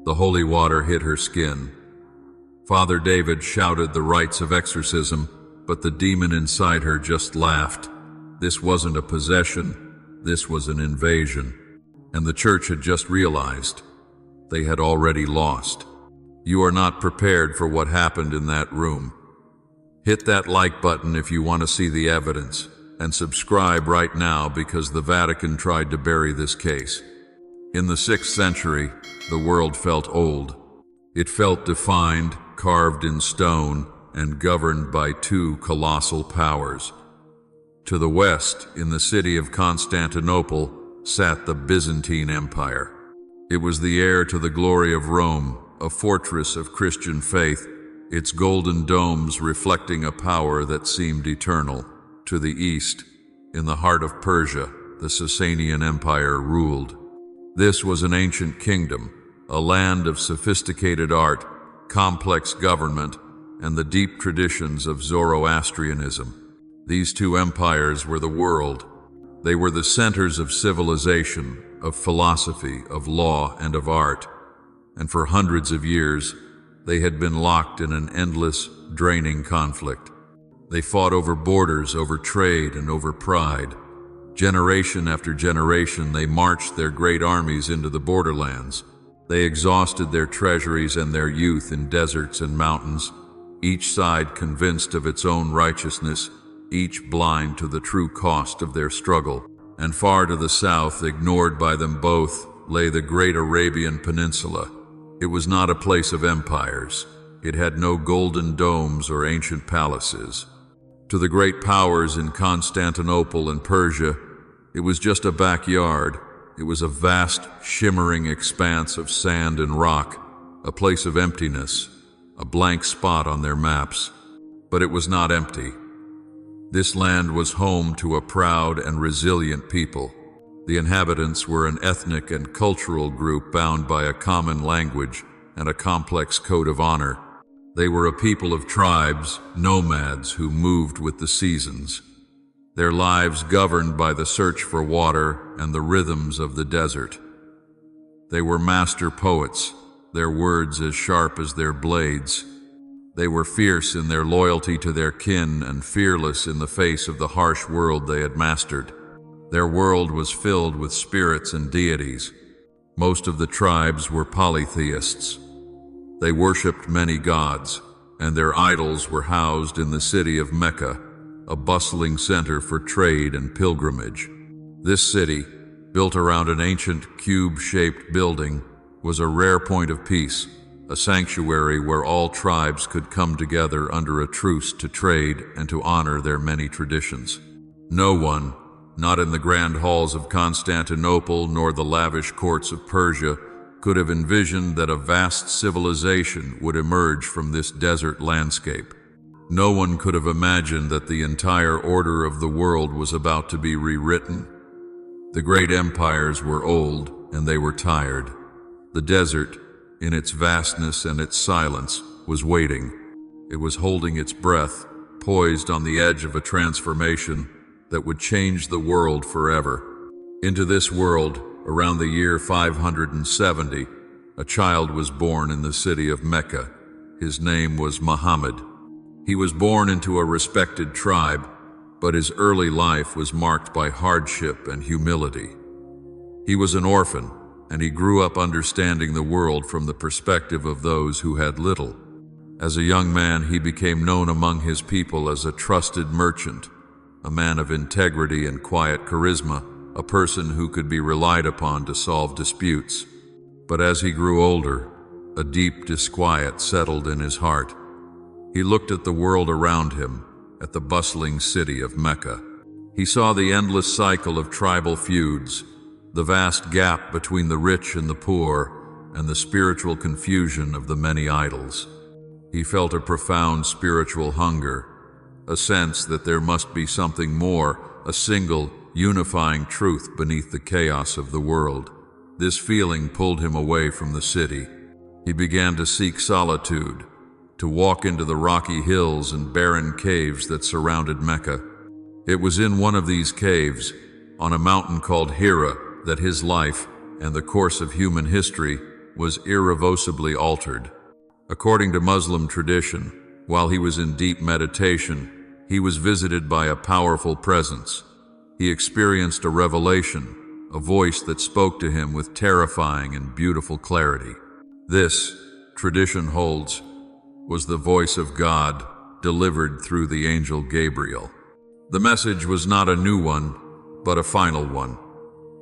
The holy water hit her skin. Father David shouted the rites of exorcism, but the demon inside her just laughed. This wasn't a possession, this was an invasion. And the church had just realized they had already lost. You are not prepared for what happened in that room. Hit that like button if you want to see the evidence, and subscribe right now because the Vatican tried to bury this case. In the 6th century, the world felt old. It felt defined, carved in stone, and governed by two colossal powers. To the west, in the city of Constantinople, sat the Byzantine Empire. It was the heir to the glory of Rome, a fortress of Christian faith, its golden domes reflecting a power that seemed eternal. To the east, in the heart of Persia, the Sasanian Empire ruled. This was an ancient kingdom, a land of sophisticated art, complex government, and the deep traditions of Zoroastrianism. These two empires were the world. They were the centers of civilization, of philosophy, of law, and of art. And for hundreds of years, they had been locked in an endless, draining conflict. They fought over borders, over trade, and over pride. Generation after generation, they marched their great armies into the borderlands. They exhausted their treasuries and their youth in deserts and mountains, each side convinced of its own righteousness, each blind to the true cost of their struggle. And far to the south, ignored by them both, lay the great Arabian Peninsula. It was not a place of empires. It had no golden domes or ancient palaces. To the great powers in Constantinople and Persia, it was just a backyard. It was a vast, shimmering expanse of sand and rock, a place of emptiness, a blank spot on their maps. But it was not empty. This land was home to a proud and resilient people. The inhabitants were an ethnic and cultural group bound by a common language and a complex code of honor. They were a people of tribes, nomads who moved with the seasons, their lives governed by the search for water and the rhythms of the desert. They were master poets, their words as sharp as their blades. They were fierce in their loyalty to their kin and fearless in the face of the harsh world they had mastered. Their world was filled with spirits and deities. Most of the tribes were polytheists. They worshipped many gods, and their idols were housed in the city of Mecca, a bustling center for trade and pilgrimage. This city, built around an ancient cube-shaped building, was a rare point of peace, a sanctuary where all tribes could come together under a truce to trade and to honor their many traditions. No one, not in the grand halls of Constantinople nor the lavish courts of Persia, could have envisioned that a vast civilization would emerge from this desert landscape. No one could have imagined that the entire order of the world was about to be rewritten. The great empires were old and they were tired. The desert, in its vastness and its silence, was waiting. It was holding its breath, poised on the edge of a transformation that would change the world forever. Into this world, around the year 570, a child was born in the city of Mecca. His name was Muhammad. He was born into a respected tribe, but his early life was marked by hardship and humility. He was an orphan, and he grew up understanding the world from the perspective of those who had little. As a young man, he became known among his people as a trusted merchant, a man of integrity and quiet charisma, a person who could be relied upon to solve disputes. But as he grew older, a deep disquiet settled in his heart. He looked at the world around him, at the bustling city of Mecca. He saw the endless cycle of tribal feuds, the vast gap between the rich and the poor, and the spiritual confusion of the many idols. He felt a profound spiritual hunger, a sense that there must be something more, a single, unifying truth beneath the chaos of the world. This feeling pulled him away from the city. He began to seek solitude, to walk into the rocky hills and barren caves that surrounded Mecca. It was in one of these caves, on a mountain called Hira, that his life and the course of human history was irrevocably altered. According to Muslim tradition, while he was in deep meditation, he was visited by a powerful presence. He experienced a revelation, a voice that spoke to him with terrifying and beautiful clarity. This, tradition holds, was the voice of God delivered through the angel Gabriel. The message was not a new one, but a final one.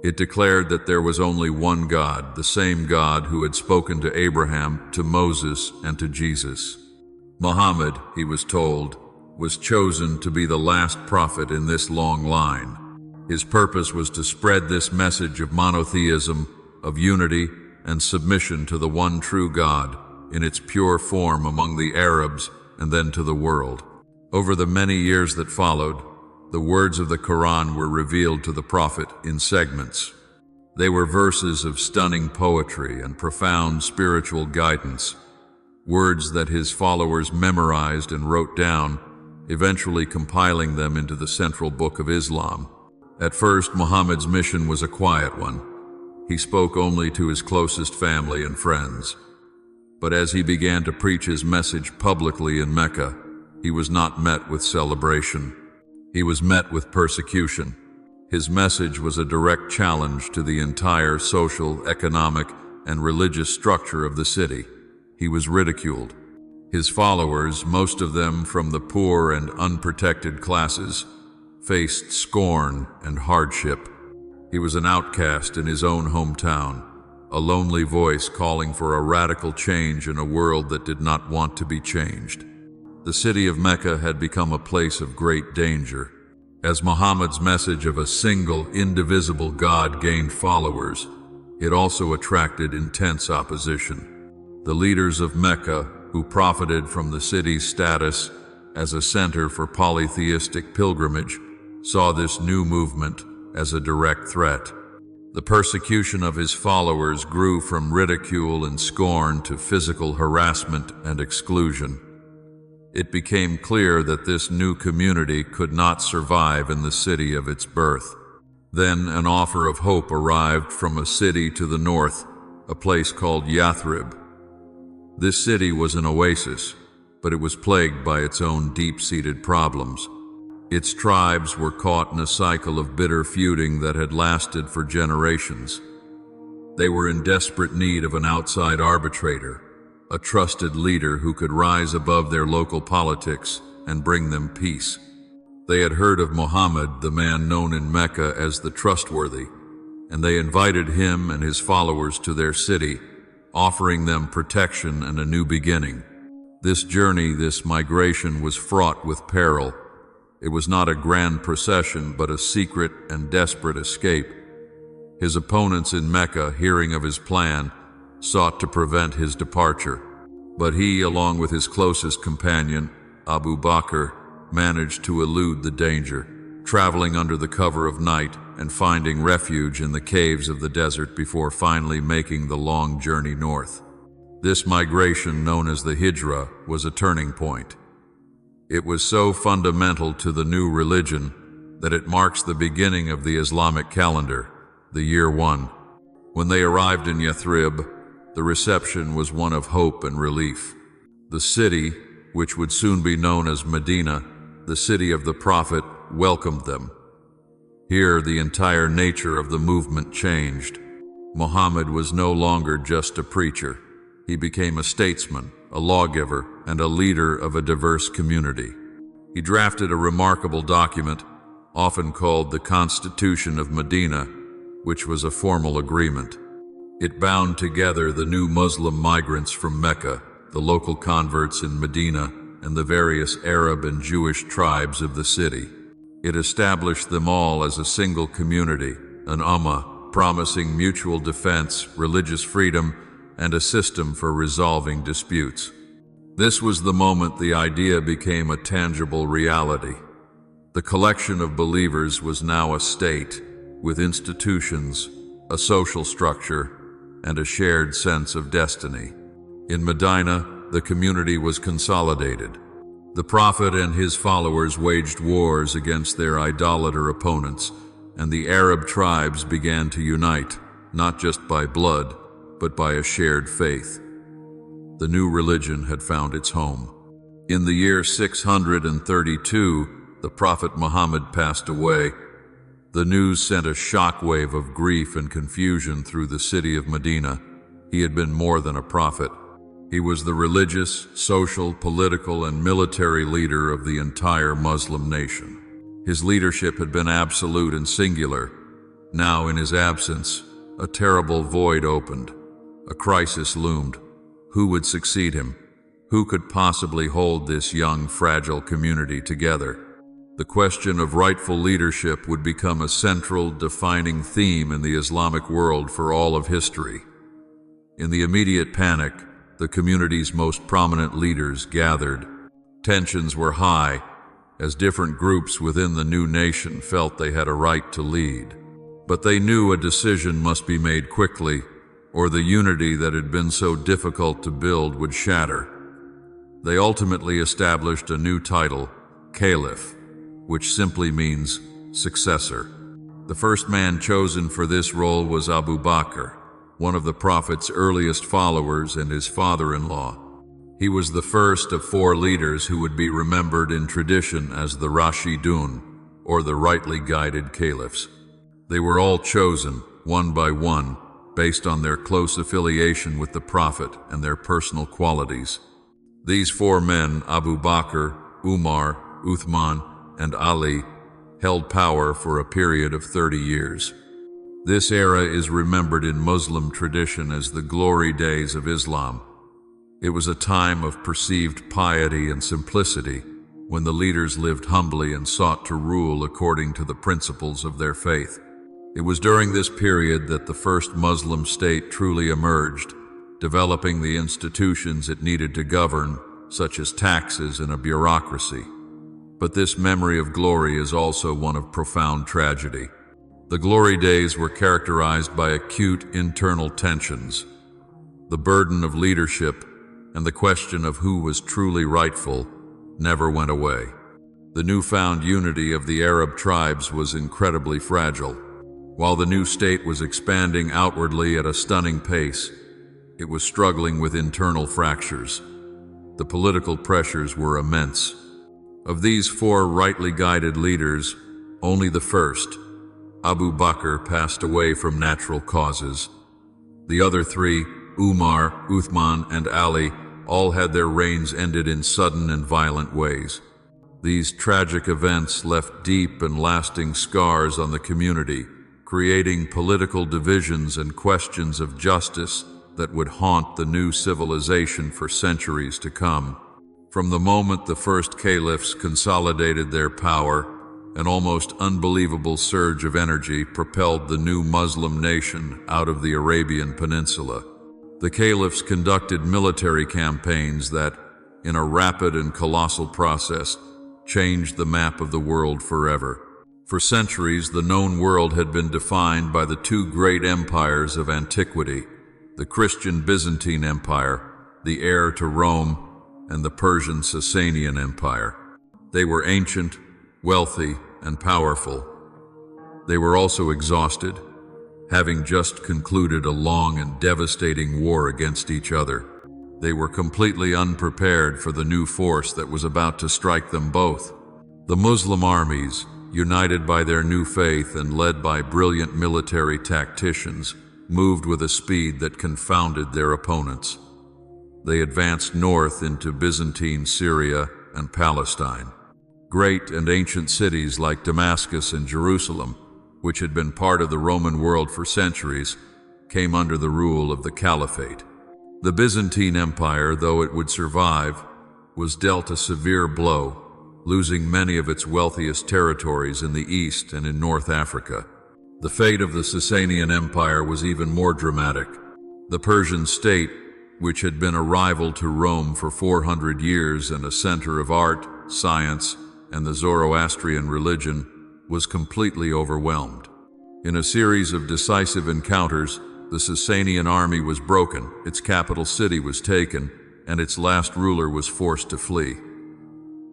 It declared that there was only one God, the same God who had spoken to Abraham, to Moses, and to Jesus. Muhammad, he was told, was chosen to be the last prophet in this long line. His purpose was to spread this message of monotheism, of unity, and submission to the one true God in its pure form among the Arabs and then to the world. Over the many years that followed, the words of the Quran were revealed to the prophet in segments. They were verses of stunning poetry and profound spiritual guidance, words that his followers memorized and wrote down, eventually compiling them into the central book of Islam. At first, Muhammad's mission was a quiet one. He spoke only to his closest family and friends. But as he began to preach his message publicly in Mecca, he was not met with celebration. He was met with persecution. His message was a direct challenge to the entire social, economic, and religious structure of the city. He was ridiculed. His followers, most of them from the poor and unprotected classes, faced scorn and hardship. He was an outcast in his own hometown, a lonely voice calling for a radical change in a world that did not want to be changed. The city of Mecca had become a place of great danger. As Muhammad's message of a single, indivisible God gained followers, it also attracted intense opposition. The leaders of Mecca, who profited from the city's status as a center for polytheistic pilgrimage, saw this new movement as a direct threat. The persecution of his followers grew from ridicule and scorn to physical harassment and exclusion. It became clear that this new community could not survive in the city of its birth. Then an offer of hope arrived from a city to the north, a place called Yathrib. This city was an oasis, but it was plagued by its own deep-seated problems. Its tribes were caught in a cycle of bitter feuding that had lasted for generations. They were in desperate need of an outside arbitrator, a trusted leader who could rise above their local politics and bring them peace. They had heard of Muhammad, the man known in Mecca as the Trustworthy, and they invited him and his followers to their city, offering them protection and a new beginning. This journey, this migration, was fraught with peril. It was not a grand procession, but a secret and desperate escape. His opponents in Mecca, hearing of his plan, sought to prevent his departure. But he, along with his closest companion, Abu Bakr, managed to elude the danger, traveling under the cover of night and finding refuge in the caves of the desert before finally making the long journey north. This migration, known as the Hijra, was a turning point. It was so fundamental to the new religion that it marks the beginning of the Islamic calendar, the year 1. When they arrived in Yathrib, the reception was one of hope and relief. The city, which would soon be known as Medina, the city of the Prophet, welcomed them. Here, the entire nature of the movement changed. Muhammad was no longer just a preacher. He became a statesman, a lawgiver, and a leader of a diverse community. He drafted a remarkable document, often called the Constitution of Medina, which was a formal agreement. It bound together the new Muslim migrants from Mecca, the local converts in Medina, and the various Arab and Jewish tribes of the city. It established them all as a single community, an ummah, promising mutual defense, religious freedom, and a system for resolving disputes. This was the moment the idea became a tangible reality. The collection of believers was now a state, with institutions, a social structure, and a shared sense of destiny. In Medina, the community was consolidated. The Prophet and his followers waged wars against their idolater opponents, and the Arab tribes began to unite, not just by blood, but by a shared faith. The new religion had found its home. In the year 632, the Prophet Muhammad passed away. The news sent a shockwave of grief and confusion through the city of Medina. He had been more than a prophet. He was the religious, social, political, and military leader of the entire Muslim nation. His leadership had been absolute and singular. Now, in his absence, a terrible void opened. A crisis loomed. Who would succeed him? Who could possibly hold this young, fragile community together? The question of rightful leadership would become a central, defining theme in the Islamic world for all of history. In the immediate panic, the community's most prominent leaders gathered. Tensions were high, as different groups within the new nation felt they had a right to lead. But they knew a decision must be made quickly, or the unity that had been so difficult to build would shatter. They ultimately established a new title, Caliph, which simply means successor. The first man chosen for this role was Abu Bakr, one of the Prophet's earliest followers and his father-in-law. He was the first of 4 leaders who would be remembered in tradition as the Rashidun, or the rightly guided caliphs. They were all chosen, one by one, based on their close affiliation with the Prophet and their personal qualities. These 4 men, Abu Bakr, Umar, Uthman, and Ali, held power for a period of 30 years. This era is remembered in Muslim tradition as the glory days of Islam. It was a time of perceived piety and simplicity, when the leaders lived humbly and sought to rule according to the principles of their faith. It was during this period that the first Muslim state truly emerged, developing the institutions it needed to govern, such as taxes and a bureaucracy. But this memory of glory is also one of profound tragedy. The glory days were characterized by acute internal tensions. The burden of leadership and the question of who was truly rightful never went away. The newfound unity of the Arab tribes was incredibly fragile. While the new state was expanding outwardly at a stunning pace, it was struggling with internal fractures. The political pressures were immense. Of these 4 rightly guided leaders, only the first, Abu Bakr, passed away from natural causes. The other 3, Umar, Uthman, and Ali, all had their reigns ended in sudden and violent ways. These tragic events left deep and lasting scars on the community, creating political divisions and questions of justice that would haunt the new civilization for centuries to come. From the moment the first caliphs consolidated their power, an almost unbelievable surge of energy propelled the new Muslim nation out of the Arabian Peninsula. The caliphs conducted military campaigns that, in a rapid and colossal process, changed the map of the world forever. For centuries, the known world had been defined by the 2 great empires of antiquity, the Christian Byzantine Empire, the heir to Rome, and the Persian Sasanian Empire. They were ancient, wealthy, and powerful. They were also exhausted, having just concluded a long and devastating war against each other. They were completely unprepared for the new force that was about to strike them both. The Muslim armies, united by their new faith and led by brilliant military tacticians, moved with a speed that confounded their opponents. They advanced north into Byzantine Syria and Palestine. Great and ancient cities like Damascus and Jerusalem, which had been part of the Roman world for centuries, came under the rule of the Caliphate. The Byzantine Empire, though it would survive, was dealt a severe blow, losing many of its wealthiest territories in the east and in North Africa. The fate of the Sasanian Empire was even more dramatic. The Persian state, which had been a rival to Rome for 400 years and a center of art, science, and the Zoroastrian religion, was completely overwhelmed. In a series of decisive encounters, the Sasanian army was broken, its capital city was taken, and its last ruler was forced to flee.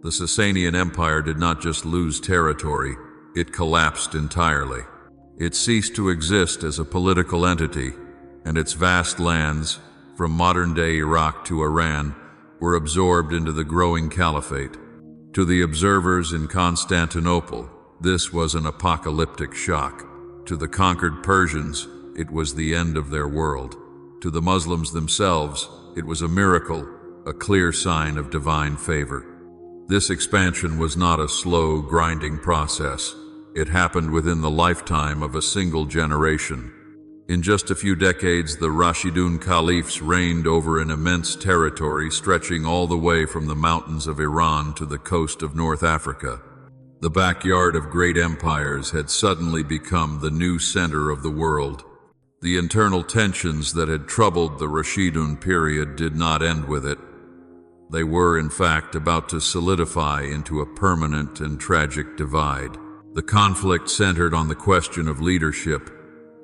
The Sasanian Empire did not just lose territory, it collapsed entirely. It ceased to exist as a political entity, and its vast lands, from modern-day Iraq to Iran, were absorbed into the growing Caliphate. To the observers in Constantinople, this was an apocalyptic shock. To the conquered Persians, it was the end of their world. To the Muslims themselves, it was a miracle, a clear sign of divine favor. This expansion was not a slow, grinding process. It happened within the lifetime of a single generation. In just a few decades, the Rashidun Caliphs reigned over an immense territory stretching all the way from the mountains of Iran to the coast of North Africa. The backyard of great empires had suddenly become the new center of the world. The internal tensions that had troubled the Rashidun period did not end with it. They were, in fact, about to solidify into a permanent and tragic divide. The conflict centered on the question of leadership,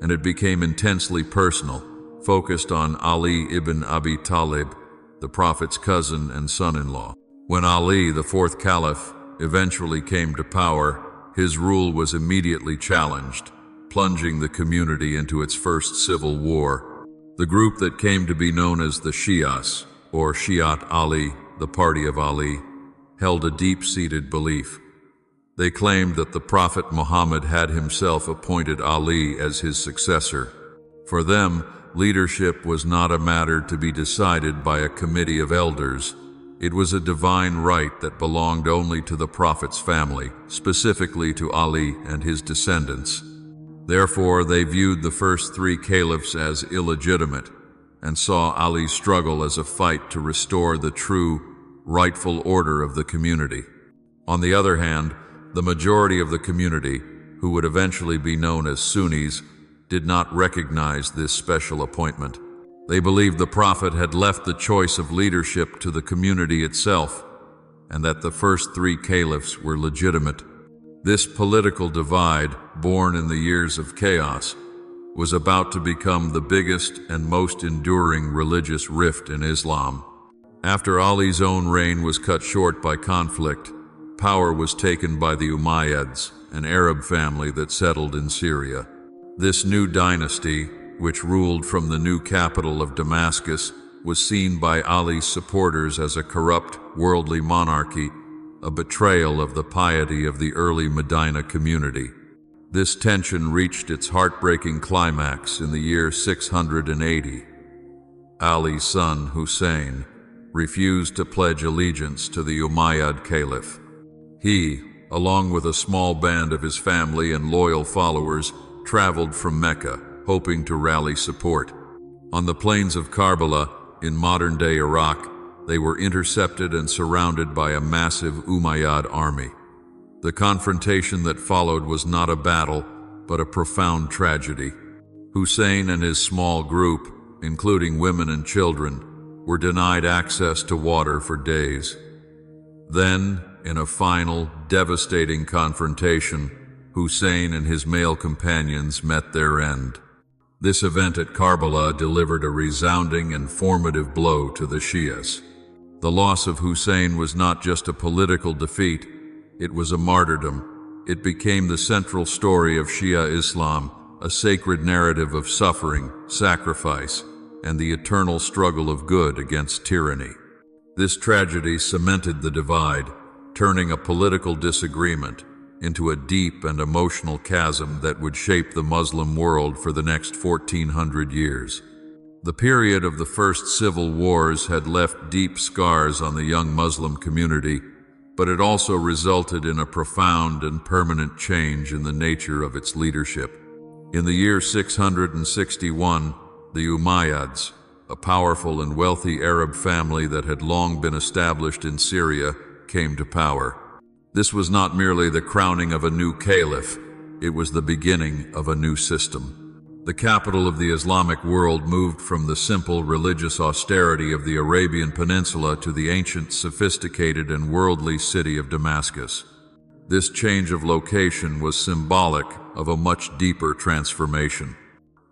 and it became intensely personal, focused on Ali ibn Abi Talib, the Prophet's cousin and son-in-law. When Ali, the fourth caliph, eventually came to power, his rule was immediately challenged, plunging the community into its first civil war. The group that came to be known as the Shias, or Shiat Ali, the party of Ali, held a deep-seated belief. They claimed that the Prophet Muhammad had himself appointed Ali as his successor. For them, leadership was not a matter to be decided by a committee of elders. It was a divine right that belonged only to the Prophet's family, specifically to Ali and his descendants. Therefore, they viewed the first three caliphs as illegitimate and saw Ali's struggle as a fight to restore the true, rightful order of the community. On the other hand, the majority of the community, who would eventually be known as Sunnis, did not recognize this special appointment. They believed the Prophet had left the choice of leadership to the community itself, and that the first three caliphs were legitimate. This political divide, born in the years of chaos, was about to become the biggest and most enduring religious rift in Islam. After Ali's own reign was cut short by conflict, power was taken by the Umayyads, an Arab family that settled in Syria. This new dynasty, which ruled from the new capital of Damascus, was seen by Ali's supporters as a corrupt, worldly monarchy, a betrayal of the piety of the early Medina community. This tension reached its heartbreaking climax in the year 680. Ali's son, Hussein, refused to pledge allegiance to the Umayyad Caliph. He, along with a small band of his family and loyal followers, traveled from Mecca, hoping to rally support. On the plains of Karbala, in modern-day Iraq, they were intercepted and surrounded by a massive Umayyad army. The confrontation that followed was not a battle, but a profound tragedy. Hussein and his small group, including women and children, were denied access to water for days. Then, in a final, devastating confrontation, Hussein and his male companions met their end. This event at Karbala delivered a resounding and formative blow to the Shias. The loss of Hussein was not just a political defeat, it was a martyrdom. It became the central story of Shia Islam, a sacred narrative of suffering, sacrifice, and the eternal struggle of good against tyranny. This tragedy cemented the divide, turning a political disagreement into a deep and emotional chasm that would shape the Muslim world for the next 1400 years. The period of the first civil wars had left deep scars on the young Muslim community, but it also resulted in a profound and permanent change in the nature of its leadership. In the year 661, the Umayyads, a powerful and wealthy Arab family that had long been established in Syria, came to power. This was not merely the crowning of a new caliph, it was the beginning of a new system. The capital of the Islamic world moved from the simple religious austerity of the Arabian Peninsula to the ancient, sophisticated, and worldly city of Damascus. This change of location was symbolic of a much deeper transformation.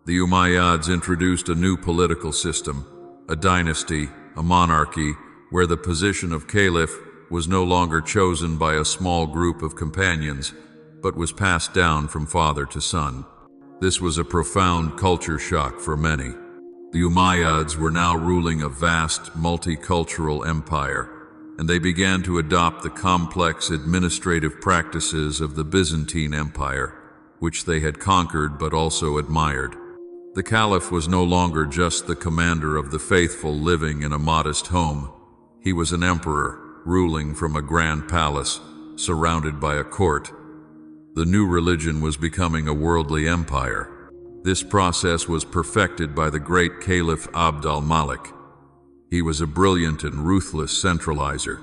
The Umayyads introduced a new political system, a dynasty, a monarchy, where the position of caliph was no longer chosen by a small group of companions, but was passed down from father to son. This was a profound culture shock for many. The Umayyads were now ruling a vast multicultural empire, and they began to adopt the complex administrative practices of the Byzantine Empire, which they had conquered but also admired. The Caliph was no longer just the commander of the faithful living in a modest home. He was an emperor, ruling from a grand palace, surrounded by a court. The new religion was becoming a worldly empire. This process was perfected by the great Caliph Abd al-Malik. He was a brilliant and ruthless centralizer.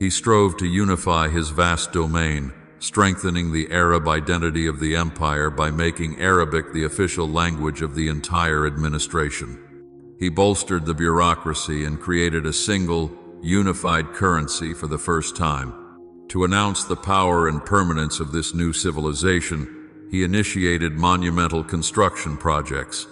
He strove to unify his vast domain, strengthening the Arab identity of the empire by making Arabic the official language of the entire administration. He bolstered the bureaucracy and created a single, unified currency for the first time. To announce the power and permanence of this new civilization, he initiated monumental construction projects.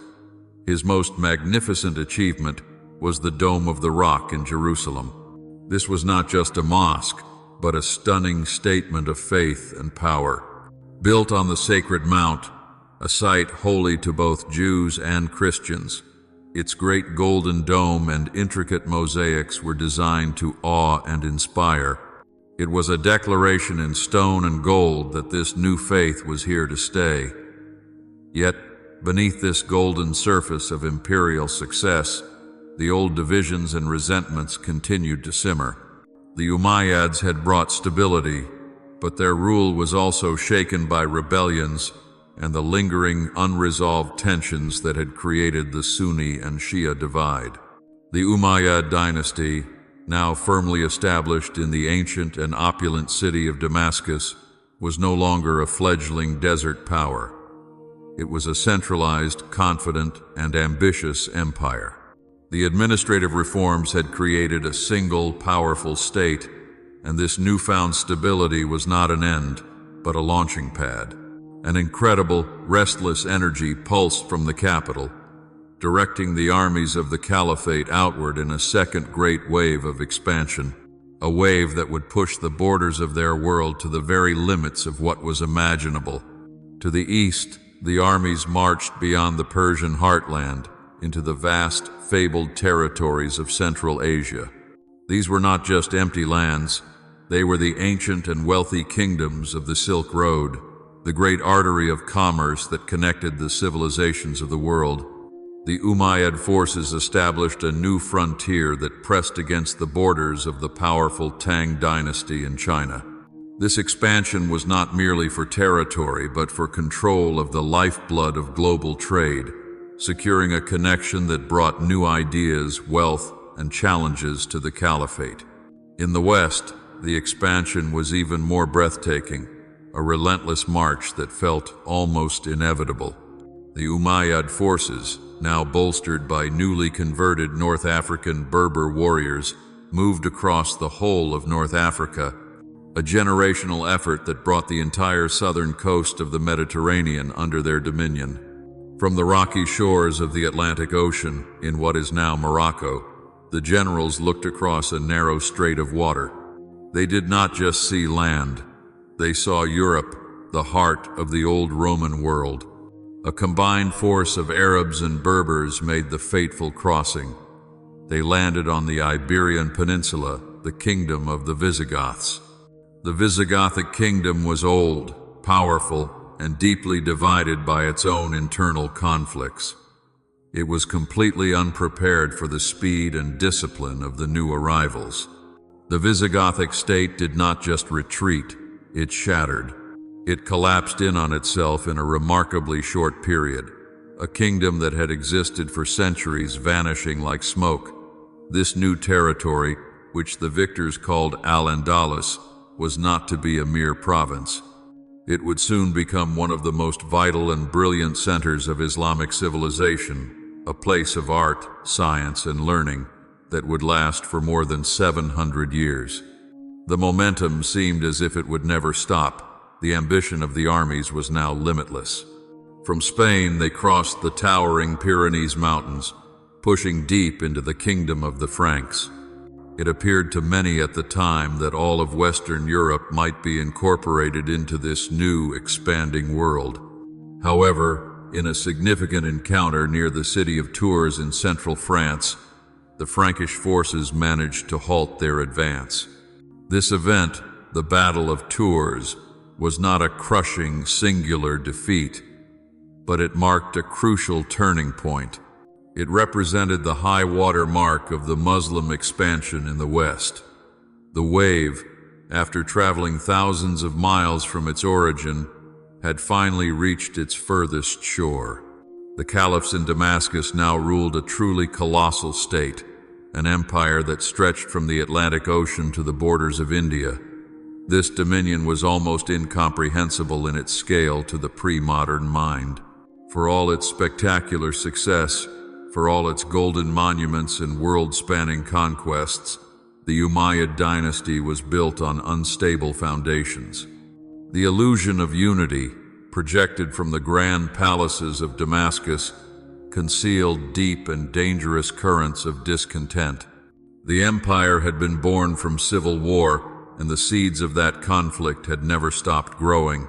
His most magnificent achievement was the Dome of the Rock in Jerusalem. This was not just a mosque, but a stunning statement of faith and power. Built on the sacred mount, a site holy to both Jews and Christians, its great golden dome and intricate mosaics were designed to awe and inspire. It was a declaration in stone and gold that this new faith was here to stay. Yet, beneath this golden surface of imperial success, the old divisions and resentments continued to simmer. The Umayyads had brought stability, but their rule was also shaken by rebellions and the lingering, unresolved tensions that had created the Sunni and Shia divide. The Umayyad dynasty, now firmly established in the ancient and opulent city of Damascus, was no longer a fledgling desert power. It was a centralized, confident, and ambitious empire. The administrative reforms had created a single, powerful state, and this newfound stability was not an end, but a launching pad. An incredible, restless energy pulsed from the capital, directing the armies of the Caliphate outward in a second great wave of expansion, a wave that would push the borders of their world to the very limits of what was imaginable. To the east, the armies marched beyond the Persian heartland into the vast, fabled territories of Central Asia. These were not just empty lands, they were the ancient and wealthy kingdoms of the Silk Road, the great artery of commerce that connected the civilizations of the world. The Umayyad forces established a new frontier that pressed against the borders of the powerful Tang dynasty in China. This expansion was not merely for territory, but for control of the lifeblood of global trade, securing a connection that brought new ideas, wealth, and challenges to the Caliphate. In the West, the expansion was even more breathtaking, a relentless march that felt almost inevitable. The Umayyad forces, now bolstered by newly converted North African Berber warriors, moved across the whole of North Africa, a generational effort that brought the entire southern coast of the Mediterranean under their dominion. From the rocky shores of the Atlantic Ocean, in what is now Morocco, the generals looked across a narrow strait of water. They did not just see land, they saw Europe, the heart of the old Roman world. A combined force of Arabs and Berbers made the fateful crossing. They landed on the Iberian Peninsula, the kingdom of the Visigoths. The Visigothic kingdom was old, powerful, and deeply divided by its own internal conflicts. It was completely unprepared for the speed and discipline of the new arrivals. The Visigothic state did not just retreat, it shattered. It collapsed in on itself in a remarkably short period, a kingdom that had existed for centuries vanishing like smoke. This new territory, which the victors called Al-Andalus, was not to be a mere province. It would soon become one of the most vital and brilliant centers of Islamic civilization, a place of art, science, and learning that would last for more than 700 years. The momentum seemed as if it would never stop. The ambition of the armies was now limitless. From Spain, they crossed the towering Pyrenees Mountains, pushing deep into the kingdom of the Franks. It appeared to many at the time that all of Western Europe might be incorporated into this new, expanding world. However, in a significant encounter near the city of Tours in central France, the Frankish forces managed to halt their advance. This event, the Battle of Tours, was not a crushing, singular defeat, but it marked a crucial turning point. It represented the high water mark of the Muslim expansion in the West. The wave, after traveling thousands of miles from its origin, had finally reached its furthest shore. The caliphs in Damascus now ruled a truly colossal state, an empire that stretched from the Atlantic Ocean to the borders of India. This dominion was almost incomprehensible in its scale to the pre-modern mind. For all its spectacular success, for all its golden monuments and world-spanning conquests, the Umayyad dynasty was built on unstable foundations. The illusion of unity, projected from the grand palaces of Damascus, concealed deep and dangerous currents of discontent. The empire had been born from civil war, and the seeds of that conflict had never stopped growing.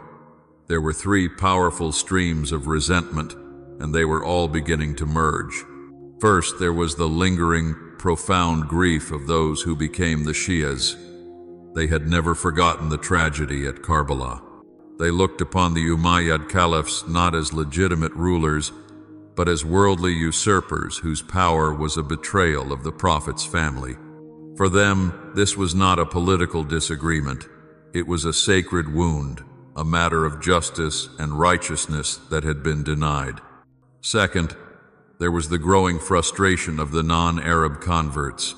There were three powerful streams of resentment, and they were all beginning to merge. First, there was the lingering, profound grief of those who became the Shias. They had never forgotten the tragedy at Karbala. They looked upon the Umayyad caliphs not as legitimate rulers, but as worldly usurpers whose power was a betrayal of the Prophet's family. For them, this was not a political disagreement. It was a sacred wound, a matter of justice and righteousness that had been denied. Second, there was the growing frustration of the non-Arab converts.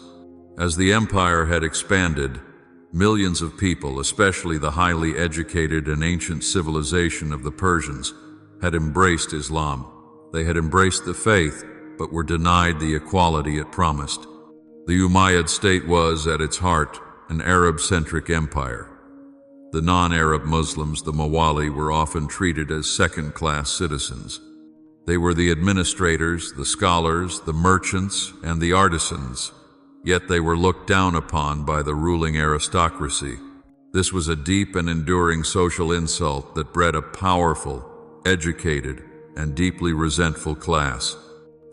As the empire had expanded, millions of people, especially the highly educated and ancient civilization of the Persians, had embraced Islam. They had embraced the faith, but were denied the equality it promised. The Umayyad state was, at its heart, an Arab-centric empire. The non-Arab Muslims, the Mawali, were often treated as second-class citizens. They were the administrators, the scholars, the merchants, and the artisans, yet they were looked down upon by the ruling aristocracy. This was a deep and enduring social insult that bred a powerful, educated, and deeply resentful class.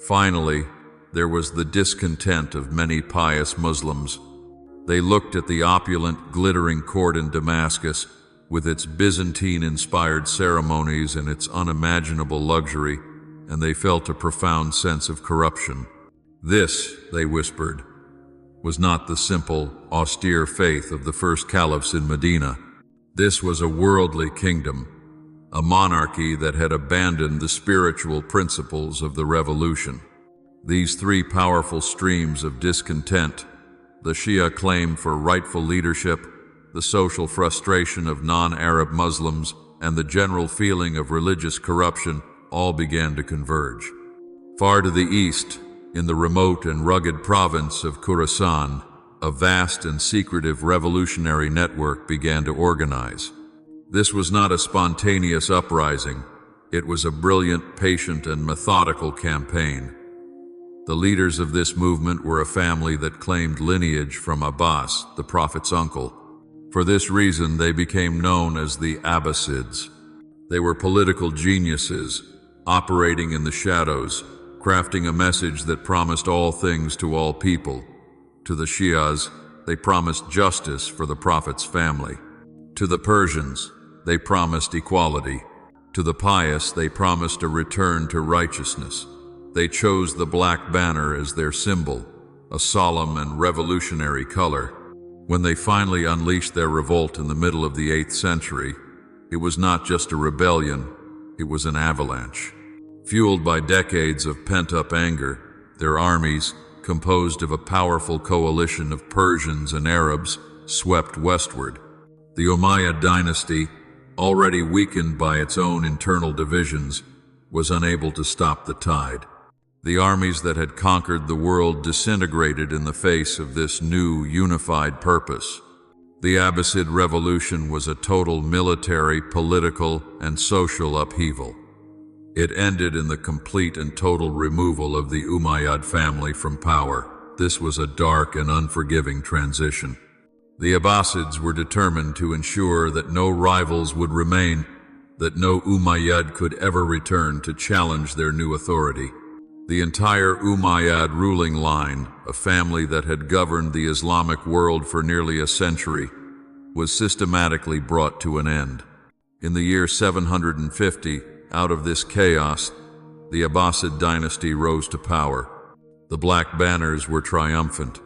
Finally, there was the discontent of many pious Muslims. They looked at the opulent, glittering court in Damascus, with its Byzantine-inspired ceremonies and its unimaginable luxury, and they felt a profound sense of corruption. This, they whispered, was not the simple, austere faith of the first caliphs in Medina. This was a worldly kingdom, a monarchy that had abandoned the spiritual principles of the revolution. These three powerful streams of discontent, the Shia claim for rightful leadership, the social frustration of non-Arab Muslims, and the general feeling of religious corruption, all began to converge. Far to the east, in the remote and rugged province of Khorasan, a vast and secretive revolutionary network began to organize. This was not a spontaneous uprising. It was a brilliant, patient, and methodical campaign. The leaders of this movement were a family that claimed lineage from Abbas, the Prophet's uncle. For this reason, they became known as the Abbasids. They were political geniuses, operating in the shadows, crafting a message that promised all things to all people. To the Shias, they promised justice for the Prophet's family. To the Persians, they promised equality. To the pious, they promised a return to righteousness. They chose the black banner as their symbol, a solemn and revolutionary color. When they finally unleashed their revolt in the middle of the 8th century, it was not just a rebellion, it was an avalanche. Fueled by decades of pent-up anger, their armies, composed of a powerful coalition of Persians and Arabs, swept westward. The Umayyad dynasty, already weakened by its own internal divisions, was unable to stop the tide. The armies that had conquered the world disintegrated in the face of this new, unified purpose. The Abbasid revolution was a total military, political, and social upheaval. It ended in the complete and total removal of the Umayyad family from power. This was a dark and unforgiving transition. The Abbasids were determined to ensure that no rivals would remain, that no Umayyad could ever return to challenge their new authority. The entire Umayyad ruling line, a family that had governed the Islamic world for nearly a century, was systematically brought to an end. In the year 750, out of this chaos, the Abbasid dynasty rose to power. The black banners were triumphant,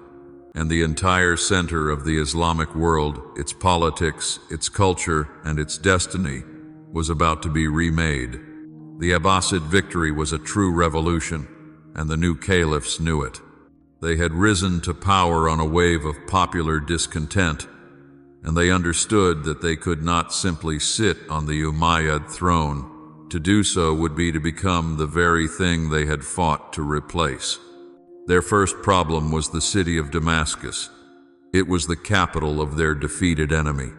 and the entire center of the Islamic world, its politics, its culture, and its destiny, was about to be remade. The Abbasid victory was a true revolution, and the new caliphs knew it. They had risen to power on a wave of popular discontent, and they understood that they could not simply sit on the Umayyad throne. To do so would be to become the very thing they had fought to replace. Their first problem was the city of Damascus. It was the capital of their defeated enemy.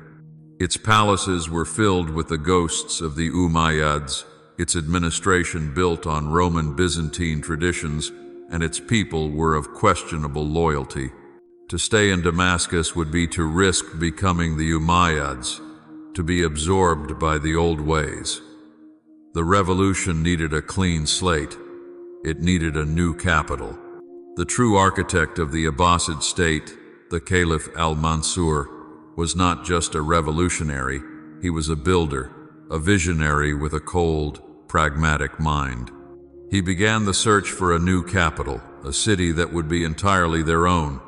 Its palaces were filled with the ghosts of the Umayyads, its administration built on Roman Byzantine traditions, and its people were of questionable loyalty. To stay in Damascus would be to risk becoming the Umayyads, to be absorbed by the old ways. The revolution needed a clean slate. It needed a new capital. The true architect of the Abbasid state, the Caliph al-Mansur, was not just a revolutionary, he was a builder, a visionary with a cold, pragmatic mind. He began the search for a new capital, a city that would be entirely their own.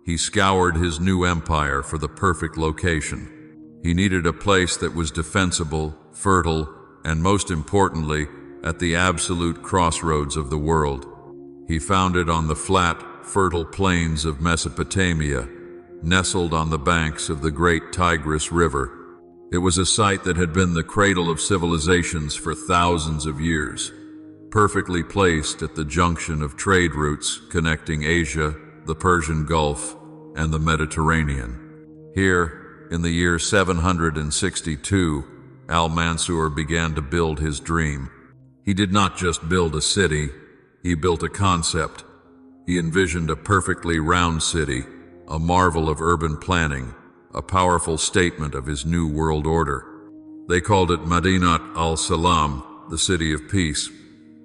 He scoured his new empire for the perfect location. He needed a place that was defensible, fertile, and most importantly, at the absolute crossroads of the world. He found it on the flat, fertile plains of Mesopotamia, nestled on the banks of the great Tigris River. It was a site that had been the cradle of civilizations for thousands of years, perfectly placed at the junction of trade routes connecting Asia, the Persian Gulf, and the Mediterranean. Here, in the year 762, al-Mansur began to build his dream. He did not just build a city, he built a concept. He envisioned a perfectly round city, a marvel of urban planning, a powerful statement of his new world order. They called it Madinat al-Salam, the city of peace,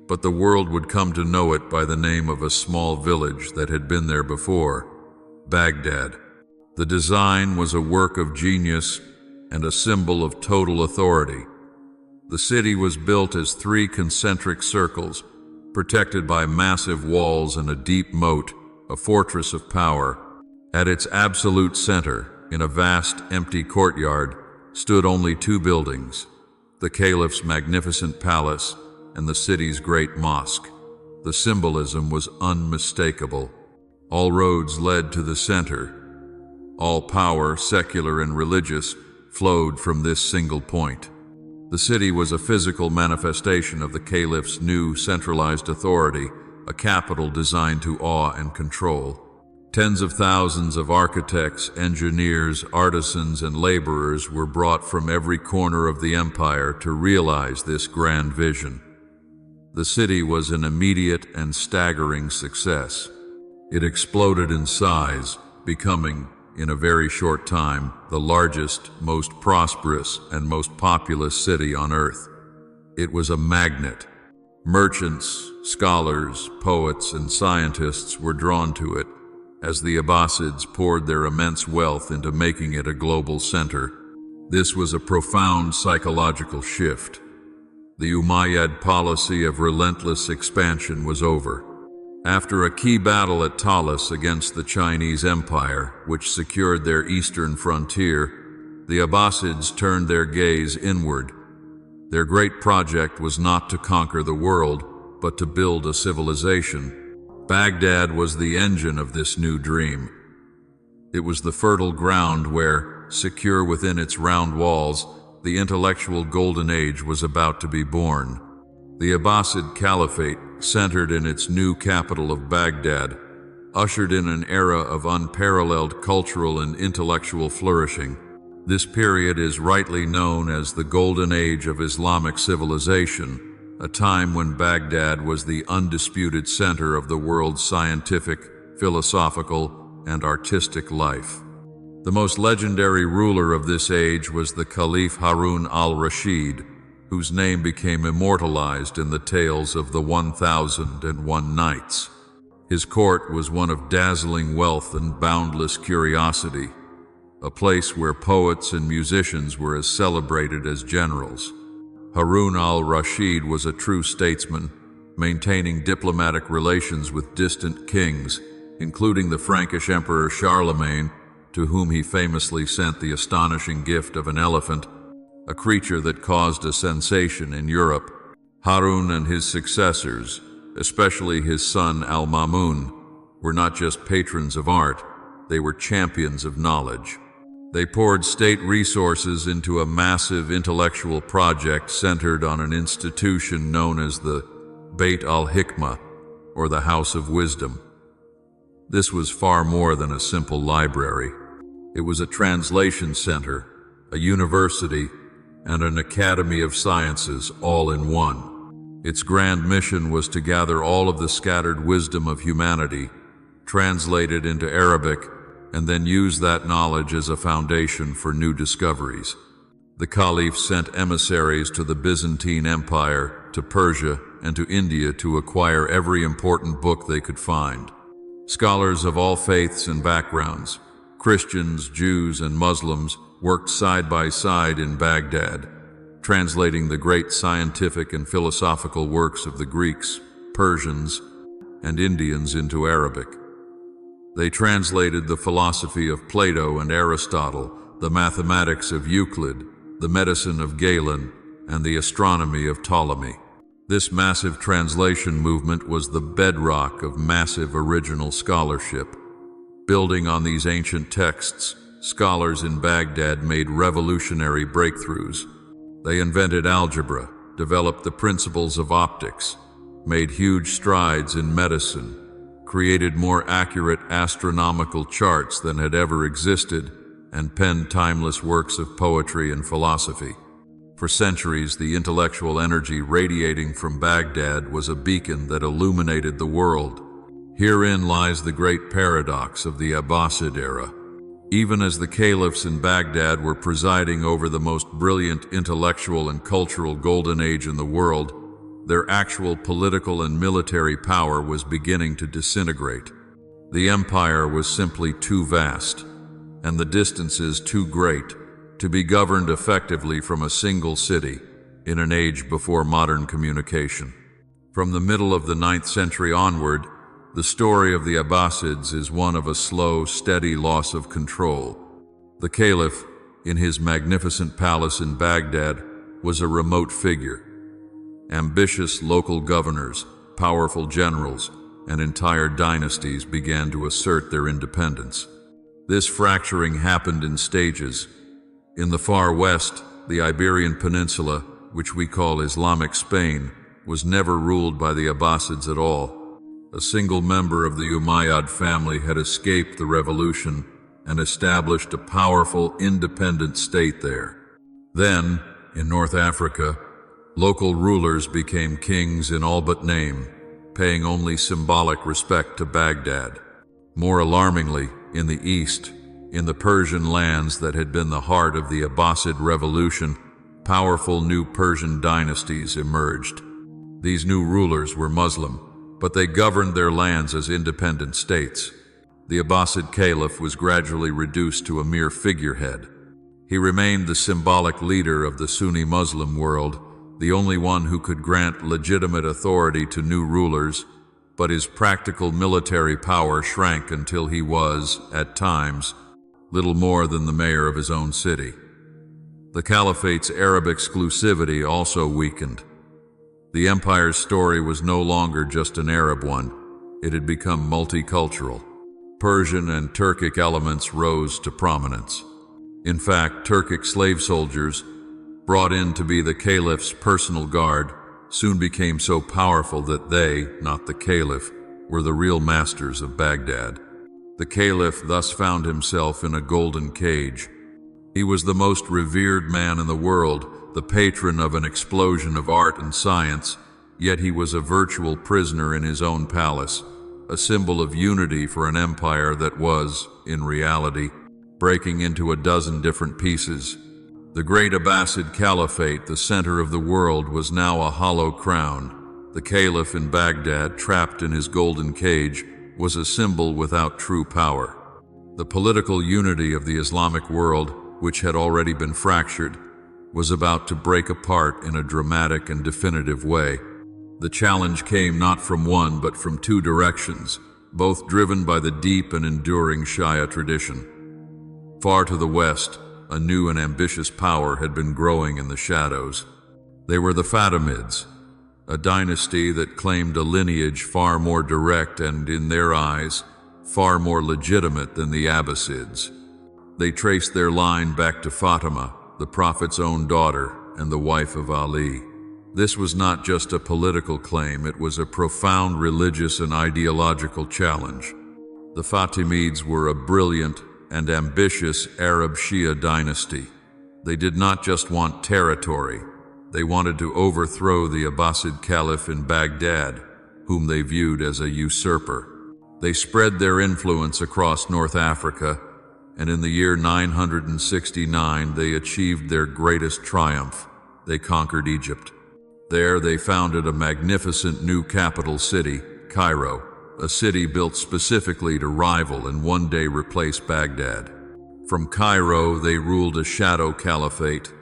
but the world would come to know it by the name of a small village that had been there before, Baghdad. The design was a work of genius and a symbol of total authority. The city was built as 3 concentric circles, protected by massive walls and a deep moat, a fortress of power. At its absolute center, in a vast, empty courtyard, stood only 2 buildings, the Caliph's magnificent palace and the city's great mosque. The symbolism was unmistakable. All roads led to the center. All power, secular and religious, flowed from this single point. The city was a physical manifestation of the Caliph's new centralized authority, a capital designed to awe and control. Tens of thousands of architects, engineers, artisans, and laborers were brought from every corner of the empire to realize this grand vision. The city was an immediate and staggering success. It exploded in size, becoming, in a very short time, the largest, most prosperous, and most populous city on earth. It was a magnet. Merchants, scholars, poets, and scientists were drawn to it as the Abbasids poured their immense wealth into making it a global center. This was a profound psychological shift. The Umayyad policy of relentless expansion was over. After a key battle at Talas against the Chinese Empire, which secured their eastern frontier, the Abbasids turned their gaze inward. Their great project was not to conquer the world, but to build a civilization. Baghdad was the engine of this new dream. It was the fertile ground where, secure within its round walls, the intellectual golden age was about to be born. The Abbasid Caliphate, centered in its new capital of Baghdad, ushered in an era of unparalleled cultural and intellectual flourishing. This period is rightly known as the Golden Age of Islamic civilization, a time when Baghdad was the undisputed center of the world's scientific, philosophical, and artistic life. The most legendary ruler of this age was the Caliph Harun al-Rashid, whose name became immortalized in the tales of the 1001 Nights. His court was one of dazzling wealth and boundless curiosity, a place where poets and musicians were as celebrated as generals. Harun al-Rashid was a true statesman, maintaining diplomatic relations with distant kings, including the Frankish Emperor Charlemagne, to whom he famously sent the astonishing gift of an elephant, a creature that caused a sensation in Europe. Harun and his successors, especially his son Al-Mamun, were not just patrons of art, they were champions of knowledge. They poured state resources into a massive intellectual project centered on an institution known as the Beit al-Hikmah, or the House of Wisdom. This was far more than a simple library. It was a translation center, a university, and an academy of sciences all in one. Its grand mission was to gather all of the scattered wisdom of humanity, translate it into Arabic, and then use that knowledge as a foundation for new discoveries. The Caliph sent emissaries to the Byzantine Empire, to Persia, and to India to acquire every important book they could find. Scholars of all faiths and backgrounds, Christians, Jews, and Muslims, worked side by side in Baghdad, translating the great scientific and philosophical works of the Greeks, Persians, and Indians into Arabic. They translated the philosophy of Plato and Aristotle, the mathematics of Euclid, the medicine of Galen, and the astronomy of Ptolemy. This massive translation movement was the bedrock of massive original scholarship. Building on these ancient texts, scholars in Baghdad made revolutionary breakthroughs. They invented algebra, developed the principles of optics, made huge strides in medicine, created more accurate astronomical charts than had ever existed, and penned timeless works of poetry and philosophy. For centuries, the intellectual energy radiating from Baghdad was a beacon that illuminated the world. Herein lies the great paradox of the Abbasid era. Even as the caliphs in Baghdad were presiding over the most brilliant intellectual and cultural golden age in the world, their actual political and military power was beginning to disintegrate. The empire was simply too vast, and the distances too great, to be governed effectively from a single city in an age before modern communication. From the middle of the 9th century onward, the story of the Abbasids is one of a slow, steady loss of control. The caliph, in his magnificent palace in Baghdad, was a remote figure. Ambitious local governors, powerful generals, and entire dynasties began to assert their independence. This fracturing happened in stages. In the far west, the Iberian Peninsula, which we call Islamic Spain, was never ruled by the Abbasids at all. A single member of the Umayyad family had escaped the revolution and established a powerful, independent state there. Then, in North Africa, local rulers became kings in all but name, paying only symbolic respect to Baghdad. More alarmingly, in the east, in the Persian lands that had been the heart of the Abbasid revolution, powerful new Persian dynasties emerged. These new rulers were Muslim, but they governed their lands as independent states. The Abbasid caliph was gradually reduced to a mere figurehead. He remained the symbolic leader of the Sunni Muslim world, the only one who could grant legitimate authority to new rulers, but his practical military power shrank until he was, at times, little more than the mayor of his own city. The Caliphate's Arab exclusivity also weakened. The empire's story was no longer just an Arab one. It had become multicultural. Persian and Turkic elements rose to prominence. In fact, Turkic slave soldiers, brought in to be the caliph's personal guard, soon became so powerful that they, not the caliph, were the real masters of Baghdad. The caliph thus found himself in a golden cage. He was the most revered man in the world, the patron of an explosion of art and science, yet he was a virtual prisoner in his own palace, a symbol of unity for an empire that was, in reality, breaking into a dozen different pieces. The great Abbasid Caliphate, the center of the world, was now a hollow crown. The Caliph in Baghdad, trapped in his golden cage, was a symbol without true power. The political unity of the Islamic world, which had already been fractured, was about to break apart in a dramatic and definitive way. The challenge came not from one but from two directions, both driven by the deep and enduring Shia tradition. Far to the west, a new and ambitious power had been growing in the shadows. They were the Fatimids, a dynasty that claimed a lineage far more direct and, in their eyes, far more legitimate than the Abbasids. They traced their line back to Fatima, the Prophet's own daughter and the wife of Ali. This was not just a political claim, it was a profound religious and ideological challenge. The Fatimids were a brilliant and ambitious Arab Shia dynasty. They did not just want territory, they wanted to overthrow the Abbasid Caliph in Baghdad, whom they viewed as a usurper. They spread their influence across North Africa, and in the year 969 they achieved their greatest triumph. They conquered Egypt. There they founded a magnificent new capital city, Cairo, a city built specifically to rival and one day replace Baghdad. From Cairo they ruled a shadow caliphate,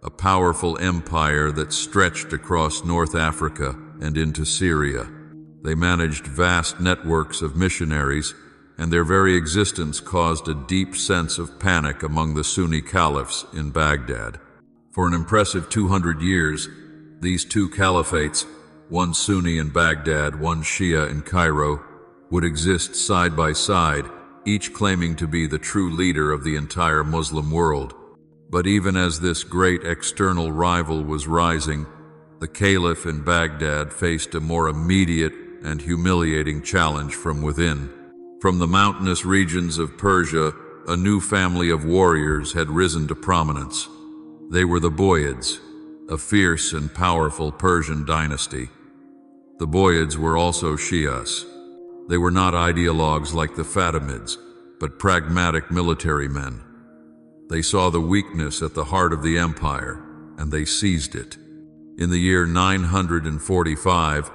a powerful empire that stretched across North Africa and into Syria. They managed vast networks of missionaries, and their very existence caused a deep sense of panic among the Sunni caliphs in Baghdad. For an impressive 200 years, these two caliphates, one Sunni in Baghdad, one Shia in Cairo, would exist side by side, each claiming to be the true leader of the entire Muslim world. But even as this great external rival was rising, the caliph in Baghdad faced a more immediate and humiliating challenge from within. From the mountainous regions of Persia, a new family of warriors had risen to prominence. They were the Buyids, a fierce and powerful Persian dynasty. The Buyids were also Shias. They were not ideologues like the Fatimids, but pragmatic military men. They saw the weakness at the heart of the empire, and they seized it. In the year 945,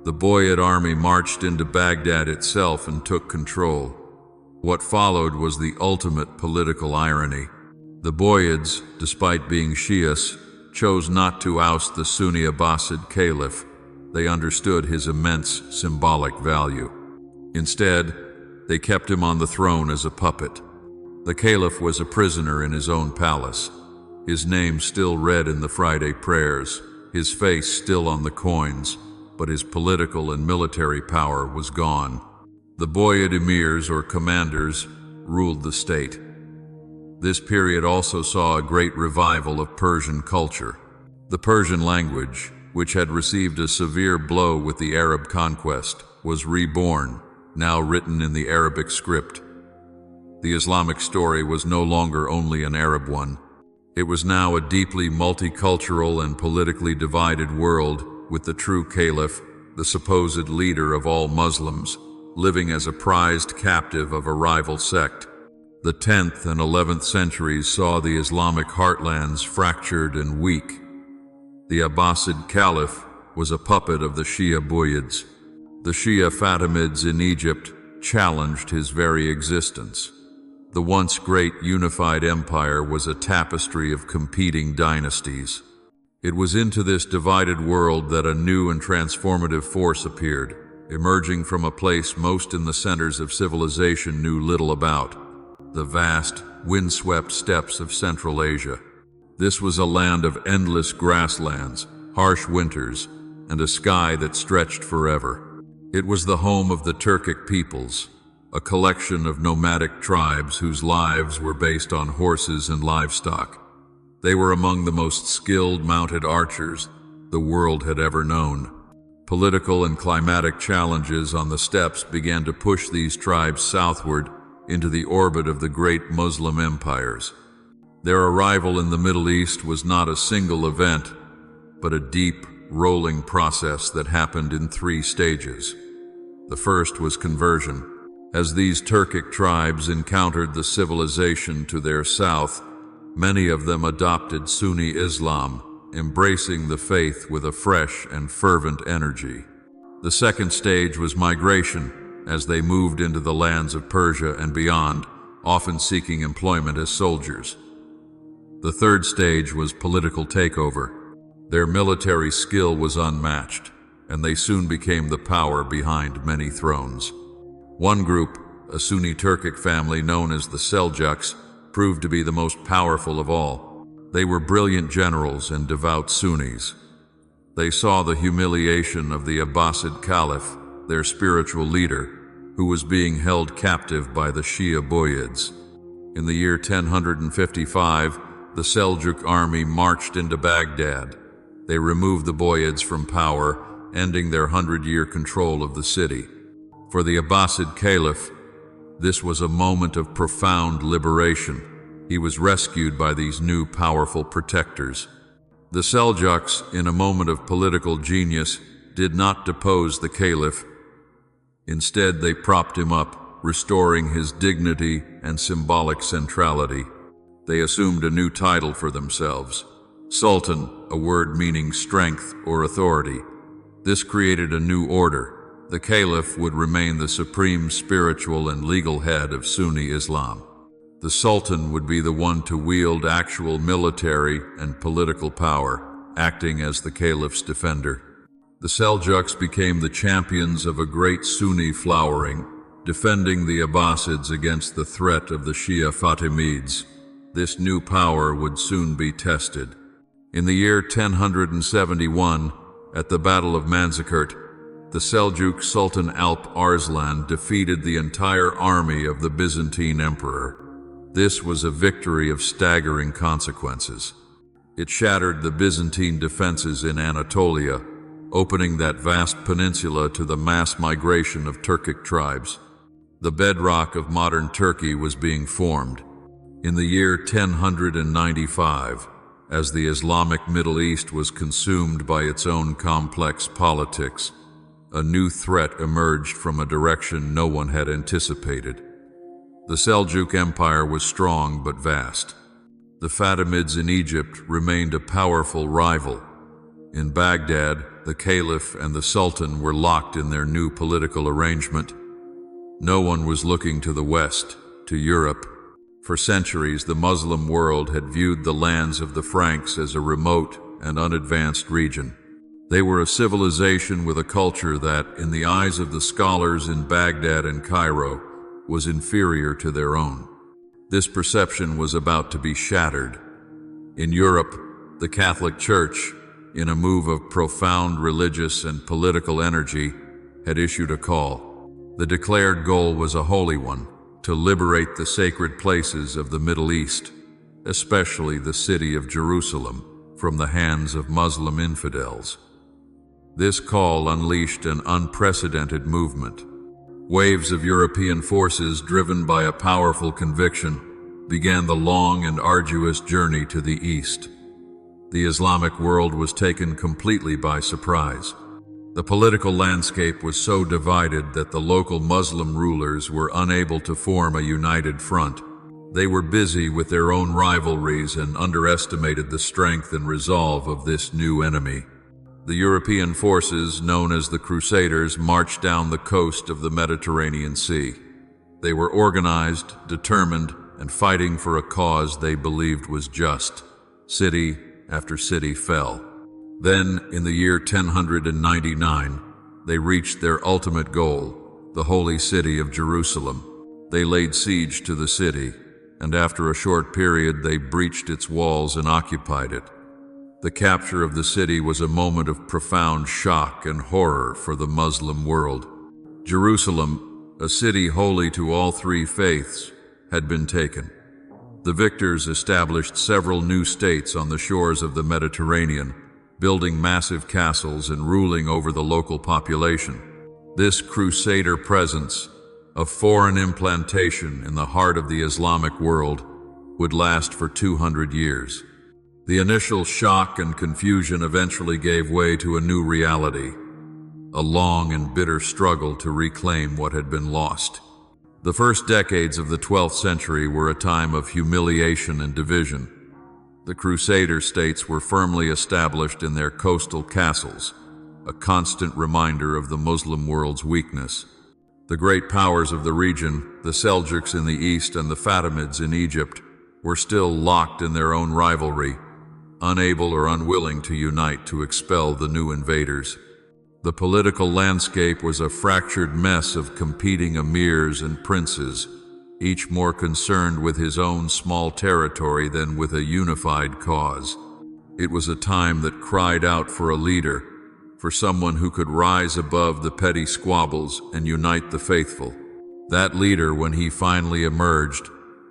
the Buyid army marched into Baghdad itself and took control. What followed was the ultimate political irony. The Buyids, despite being Shias, chose not to oust the Sunni Abbasid Caliph. They understood his immense symbolic value. Instead, they kept him on the throne as a puppet. The Caliph was a prisoner in his own palace, his name still read in the Friday prayers, his face still on the coins, but his political and military power was gone. The Buyid emirs, or commanders, ruled the state. This period also saw a great revival of Persian culture. The Persian language, which had received a severe blow with the Arab conquest, was reborn, now written in the Arabic script. The Islamic story was no longer only an Arab one. It was now a deeply multicultural and politically divided world, with the true caliph, the supposed leader of all Muslims, living as a prized captive of a rival sect. The 10th and 11th centuries saw the Islamic heartlands fractured and weak. The Abbasid Caliph was a puppet of the Shia Buyids. The Shia Fatimids in Egypt challenged his very existence. The once great unified empire was a tapestry of competing dynasties. It was into this divided world that a new and transformative force appeared, emerging from a place most in the centers of civilization knew little about: the vast, windswept steppes of Central Asia. This was a land of endless grasslands, harsh winters, and a sky that stretched forever. It was the home of the Turkic peoples, a collection of nomadic tribes whose lives were based on horses and livestock. They were among the most skilled mounted archers the world had ever known. Political and climatic challenges on the steppes began to push these tribes southward into the orbit of the great Muslim empires. Their arrival in the Middle East was not a single event, but a deep, rolling process that happened in 3 stages. The first was conversion. As these Turkic tribes encountered the civilization to their south, Many of them adopted Sunni Islam, embracing the faith with a fresh and fervent energy. The second stage was migration, as they moved into the lands of Persia and beyond, often seeking employment as soldiers. The third stage was political takeover. Their military skill was unmatched, and they soon became the power behind many thrones. One group, a Sunni Turkic family known as the Seljuks, proved to be the most powerful of all. They were brilliant generals and devout Sunnis. They saw the humiliation of the Abbasid Caliph, their spiritual leader, who was being held captive by the Shia Buyids. In the year 1055, the Seljuk army marched into Baghdad. They removed the Buyids from power, ending their 100-year control of the city. For the Abbasid Caliph, this was a moment of profound liberation. He was rescued by these new powerful protectors. The Seljuks, in a moment of political genius, did not depose the Caliph. Instead, they propped him up, restoring his dignity and symbolic centrality. They assumed a new title for themselves, Sultan, a word meaning strength or authority. This created a new order. The Caliph would remain the supreme spiritual and legal head of Sunni Islam. The Sultan would be the one to wield actual military and political power, acting as the Caliph's defender. The Seljuks became the champions of a great Sunni flowering, defending the Abbasids against the threat of the Shia Fatimids. This new power would soon be tested. In the year 1071, at the Battle of Manzikert, the Seljuk Sultan Alp Arslan defeated the entire army of the Byzantine emperor. This was a victory of staggering consequences. It shattered the Byzantine defenses in Anatolia, opening that vast peninsula to the mass migration of Turkic tribes. The bedrock of modern Turkey was being formed. In the year 1095, as the Islamic Middle East was consumed by its own complex politics, a new threat emerged from a direction no one had anticipated. The Seljuk Empire was strong but vast. The Fatimids in Egypt remained a powerful rival. In Baghdad, the Caliph and the Sultan were locked in their new political arrangement. No one was looking to the West, to Europe. For centuries, the Muslim world had viewed the lands of the Franks as a remote and unadvanced region. They were a civilization with a culture that, in the eyes of the scholars in Baghdad and Cairo, was inferior to their own. This perception was about to be shattered. In Europe, the Catholic Church, in a move of profound religious and political energy, had issued a call. The declared goal was a holy one: to liberate the sacred places of the Middle East, especially the city of Jerusalem, from the hands of Muslim infidels. This call unleashed an unprecedented movement. Waves of European forces, driven by a powerful conviction, began the long and arduous journey to the east. The Islamic world was taken completely by surprise. The political landscape was so divided that the local Muslim rulers were unable to form a united front. They were busy with their own rivalries and underestimated the strength and resolve of this new enemy. The European forces, known as the Crusaders, marched down the coast of the Mediterranean Sea. They were organized, determined, and fighting for a cause they believed was just. City after city fell. Then, in the year 1099, they reached their ultimate goal, the holy city of Jerusalem. They laid siege to the city, and after a short period they breached its walls and occupied it. The capture of the city was a moment of profound shock and horror for the Muslim world. Jerusalem, a city holy to all three faiths, had been taken. The victors established several new states on the shores of the Mediterranean, building massive castles and ruling over the local population. This crusader presence, a foreign implantation in the heart of the Islamic world, would last for 200 years. The initial shock and confusion eventually gave way to a new reality, a long and bitter struggle to reclaim what had been lost. The first decades of the 12th century were a time of humiliation and division. The Crusader states were firmly established in their coastal castles, a constant reminder of the Muslim world's weakness. The great powers of the region, the Seljuks in the east and the Fatimids in Egypt, were still locked in their own rivalry, unable or unwilling to unite to expel the new invaders. The political landscape was a fractured mess of competing emirs and princes, each more concerned with his own small territory than with a unified cause. It was a time that cried out for a leader, for someone who could rise above the petty squabbles and unite the faithful. That leader, when he finally emerged,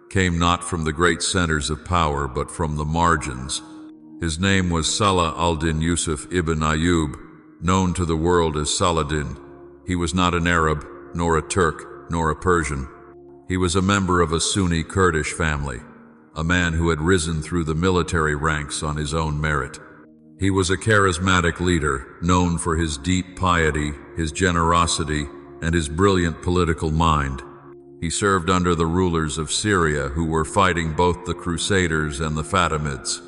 came not from the great centers of power, but from the margins. His name was Salah al-Din Yusuf ibn Ayyub, known to the world as Saladin. He was not an Arab, nor a Turk, nor a Persian. He was a member of a Sunni Kurdish family, a man who had risen through the military ranks on his own merit. He was a charismatic leader, known for his deep piety, his generosity, and his brilliant political mind. He served under the rulers of Syria, who were fighting both the Crusaders and the Fatimids.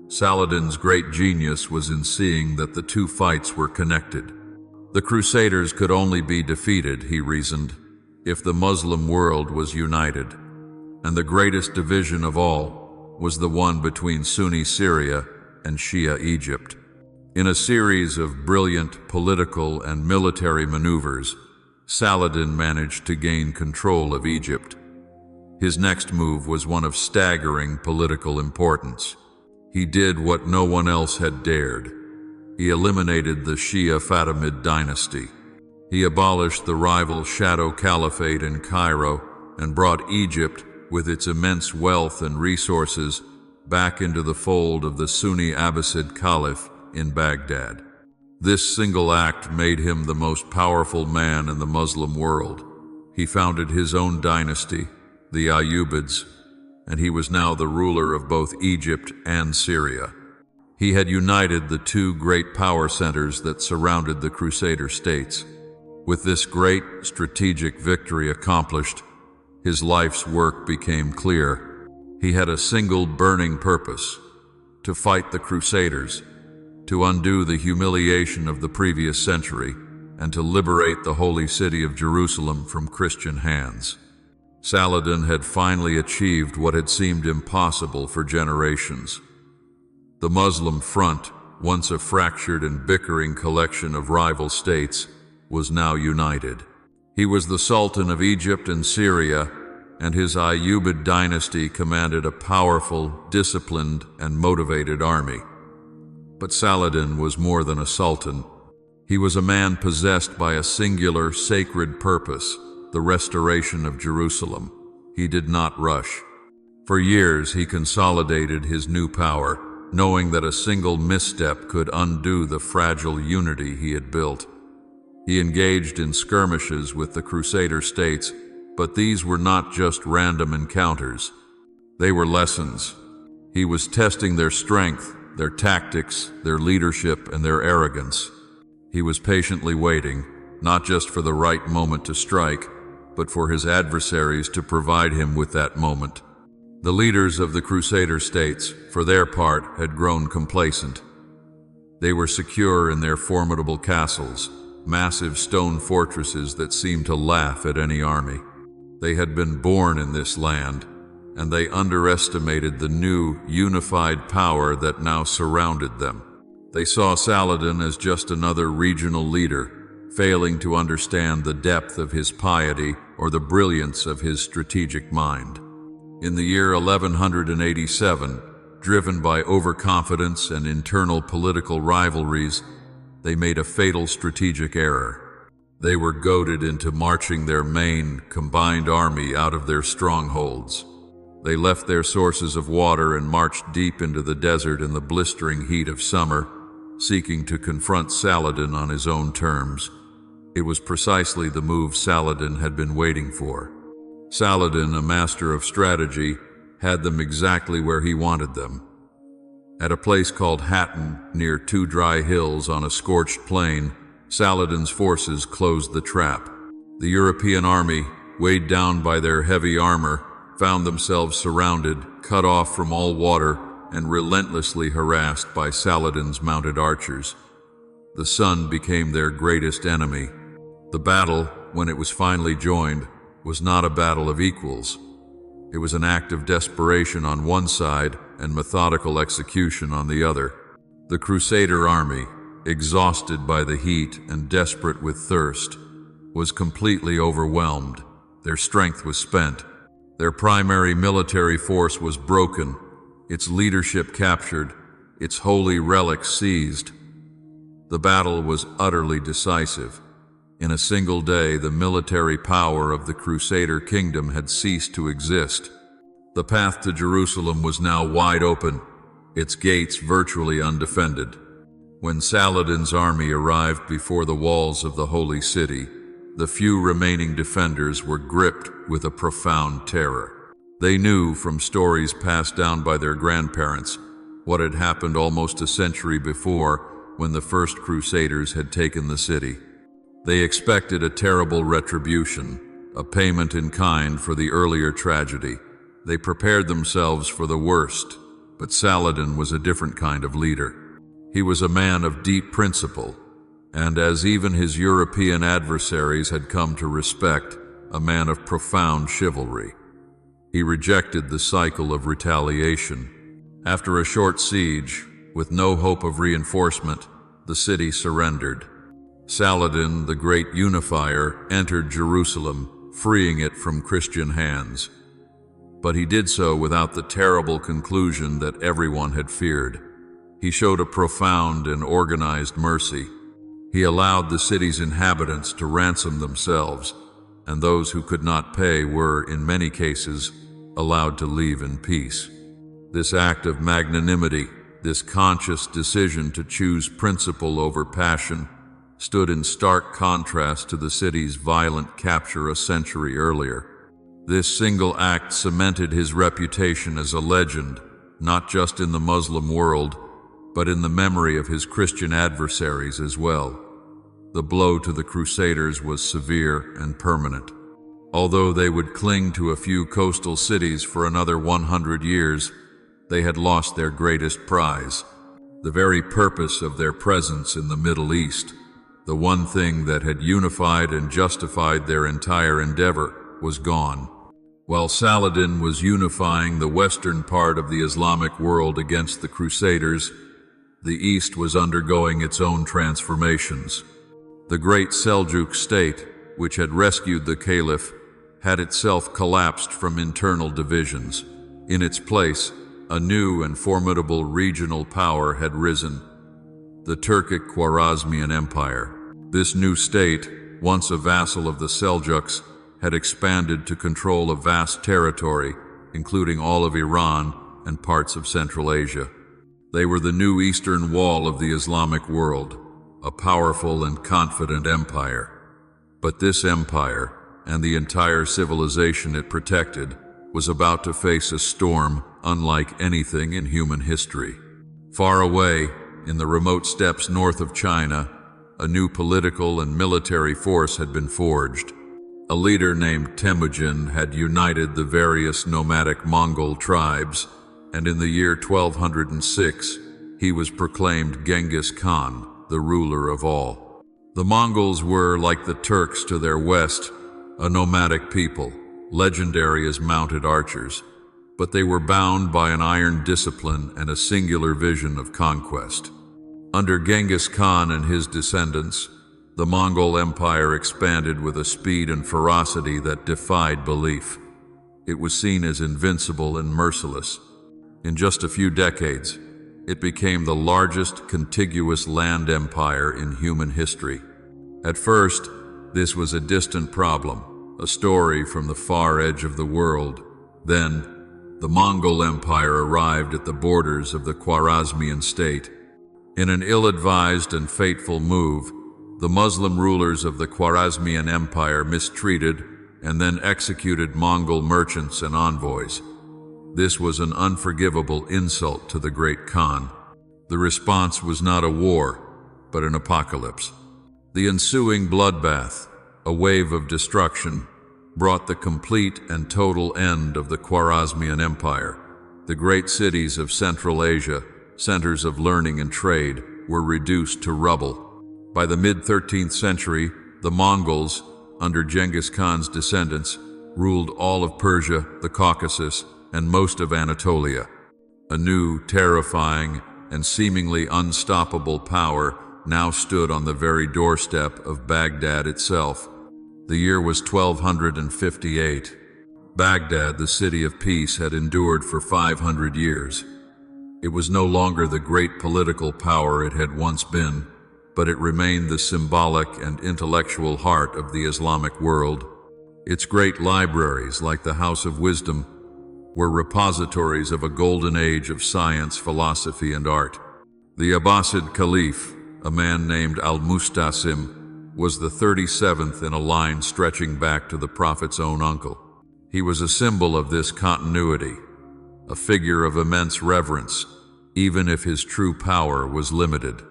Saladin's great genius was in seeing that the two fights were connected. The Crusaders could only be defeated, he reasoned, if the Muslim world was united, and the greatest division of all was the one between Sunni Syria and Shia Egypt. In a series of brilliant political and military maneuvers, Saladin managed to gain control of Egypt. His next move was one of staggering political importance. He did what no one else had dared. He eliminated the Shia Fatimid dynasty. He abolished the rival Shadow Caliphate in Cairo and brought Egypt, with its immense wealth and resources, back into the fold of the Sunni Abbasid Caliph in Baghdad. This single act made him the most powerful man in the Muslim world. He founded his own dynasty, the Ayyubids, and he was now the ruler of both Egypt and Syria. He had united the two great power centers that surrounded the Crusader states. With this great strategic victory accomplished, his life's work became clear. He had a single burning purpose: to fight the Crusaders, to undo the humiliation of the previous century, and to liberate the holy city of Jerusalem from Christian hands. Saladin had finally achieved what had seemed impossible for generations. The Muslim front, once a fractured and bickering collection of rival states, was now united. He was the Sultan of Egypt and Syria, and his Ayyubid dynasty commanded a powerful, disciplined, and motivated army. But Saladin was more than a sultan. He was a man possessed by a singular, sacred purpose: the restoration of Jerusalem. He did not rush. For years he consolidated his new power, knowing that a single misstep could undo the fragile unity he had built. He engaged in skirmishes with the Crusader states, but these were not just random encounters. They were lessons. He was testing their strength, their tactics, their leadership, and their arrogance. He was patiently waiting, not just for the right moment to strike, but for his adversaries to provide him with that moment. The leaders of the Crusader states, for their part, had grown complacent. They were secure in their formidable castles, massive stone fortresses that seemed to laugh at any army. They had been born in this land, and they underestimated the new, unified power that now surrounded them. They saw Saladin as just another regional leader, failing to understand the depth of his piety or the brilliance of his strategic mind. In the year 1187, driven by overconfidence and internal political rivalries, they made a fatal strategic error. They were goaded into marching their main, combined army out of their strongholds. They left their sources of water and marched deep into the desert in the blistering heat of summer, seeking to confront Saladin on his own terms. It was precisely the move Saladin had been waiting for. Saladin, a master of strategy, had them exactly where he wanted them. At a place called Hattin, near two dry hills on a scorched plain, Saladin's forces closed the trap. The European army, weighed down by their heavy armor, found themselves surrounded, cut off from all water, and relentlessly harassed by Saladin's mounted archers. The sun became their greatest enemy. The battle, when it was finally joined, was not a battle of equals. It was an act of desperation on one side and methodical execution on the other. The Crusader army, exhausted by the heat and desperate with thirst, was completely overwhelmed. Their strength was spent. Their primary military force was broken, its leadership captured, its holy relics seized. The battle was utterly decisive. In a single day, the military power of the Crusader kingdom had ceased to exist. The path to Jerusalem was now wide open, its gates virtually undefended. When Saladin's army arrived before the walls of the holy city, the few remaining defenders were gripped with a profound terror. They knew from stories passed down by their grandparents what had happened almost a century before when the first Crusaders had taken the city. They expected a terrible retribution, a payment in kind for the earlier tragedy. They prepared themselves for the worst, but Saladin was a different kind of leader. He was a man of deep principle, and as even his European adversaries had come to respect, a man of profound chivalry. He rejected the cycle of retaliation. After a short siege, with no hope of reinforcement, the city surrendered. Saladin, the great unifier, entered Jerusalem, freeing it from Christian hands. But he did so without the terrible conclusion that everyone had feared. He showed a profound and organized mercy. He allowed the city's inhabitants to ransom themselves, and those who could not pay were, in many cases, allowed to leave in peace. This act of magnanimity, this conscious decision to choose principle over passion, stood in stark contrast to the city's violent capture a century earlier. This single act cemented his reputation as a legend, not just in the Muslim world, but in the memory of his Christian adversaries as well. The blow to the Crusaders was severe and permanent. Although they would cling to a few coastal cities for another 100 years, they had lost their greatest prize, the very purpose of their presence in the Middle East. The one thing that had unified and justified their entire endeavor was gone. While Saladin was unifying the western part of the Islamic world against the Crusaders, the East was undergoing its own transformations. The great Seljuk state, which had rescued the Caliph, had itself collapsed from internal divisions. In its place, a new and formidable regional power had risen, the Turkic Khwarezmian Empire. This new state, once a vassal of the Seljuks, had expanded to control a vast territory, including all of Iran and parts of Central Asia. They were the new eastern wall of the Islamic world, a powerful and confident empire. But this empire, and the entire civilization it protected, was about to face a storm unlike anything in human history. Far away, in the remote steppes north of China, a new political and military force had been forged. A leader named Temujin had united the various nomadic Mongol tribes, and in the year 1206, he was proclaimed Genghis Khan, the ruler of all. The Mongols were, like the Turks to their west, a nomadic people, legendary as mounted archers, but they were bound by an iron discipline and a singular vision of conquest. Under Genghis Khan and his descendants, the Mongol Empire expanded with a speed and ferocity that defied belief. It was seen as invincible and merciless. In just a few decades, it became the largest contiguous land empire in human history. At first, this was a distant problem, a story from the far edge of the world. Then, the Mongol Empire arrived at the borders of the Khwarezmian state. In an ill-advised and fateful move, the Muslim rulers of the Khwarezmian Empire mistreated and then executed Mongol merchants and envoys. This was an unforgivable insult to the great Khan. The response was not a war, but an apocalypse. The ensuing bloodbath, a wave of destruction, brought the complete and total end of the Khwarezmian Empire. The great cities of Central Asia, centers of learning and trade, were reduced to rubble. By the mid-13th century, the Mongols, under Genghis Khan's descendants, ruled all of Persia, the Caucasus, and most of Anatolia. A new, terrifying, and seemingly unstoppable power now stood on the very doorstep of Baghdad itself. The year was 1258. Baghdad, the city of peace, had endured for 500 years. It was no longer the great political power it had once been, but it remained the symbolic and intellectual heart of the Islamic world. Its great libraries, like the House of Wisdom, were repositories of a golden age of science, philosophy, and art. The Abbasid Caliph, a man named Al-Mustasim, was the 37th in a line stretching back to the Prophet's own uncle. He was a symbol of this continuity, a figure of immense reverence, even if his true power was limited.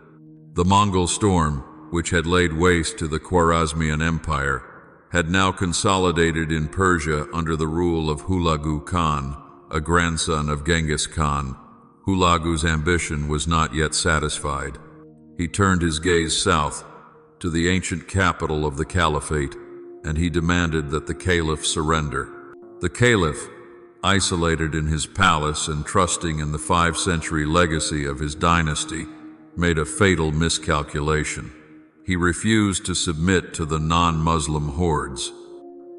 The Mongol storm, which had laid waste to the Khwarezmian Empire, had now consolidated in Persia under the rule of Hulagu Khan, a grandson of Genghis Khan. Hulagu's ambition was not yet satisfied. He turned his gaze south, to the ancient capital of the Caliphate, and he demanded that the Caliph surrender. The Caliph, isolated in his palace and trusting in the 5-century legacy of his dynasty, made a fatal miscalculation. He refused to submit to the non-Muslim hordes.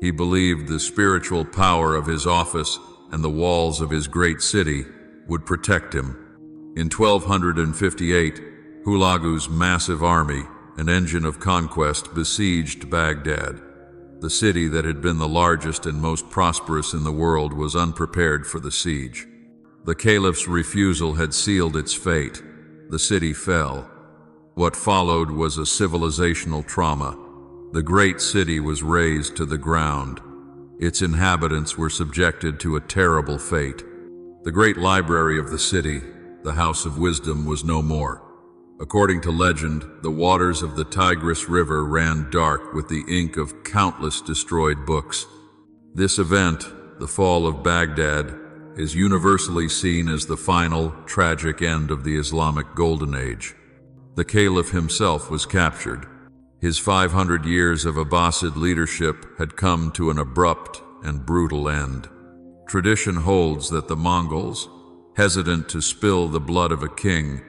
He believed the spiritual power of his office and the walls of his great city would protect him. In 1258, Hulagu's massive army, an engine of conquest, besieged Baghdad. The city that had been the largest and most prosperous in the world was unprepared for the siege. The Caliph's refusal had sealed its fate. The city fell. What followed was a civilizational trauma. The great city was razed to the ground. Its inhabitants were subjected to a terrible fate. The great library of the city, the House of Wisdom, was no more. According to legend, the waters of the Tigris River ran dark with the ink of countless destroyed books. This event, the fall of Baghdad, is universally seen as the final, tragic end of the Islamic Golden Age. The Caliph himself was captured. His 500 years of Abbasid leadership had come to an abrupt and brutal end. Tradition holds that the Mongols, hesitant to spill the blood of a king,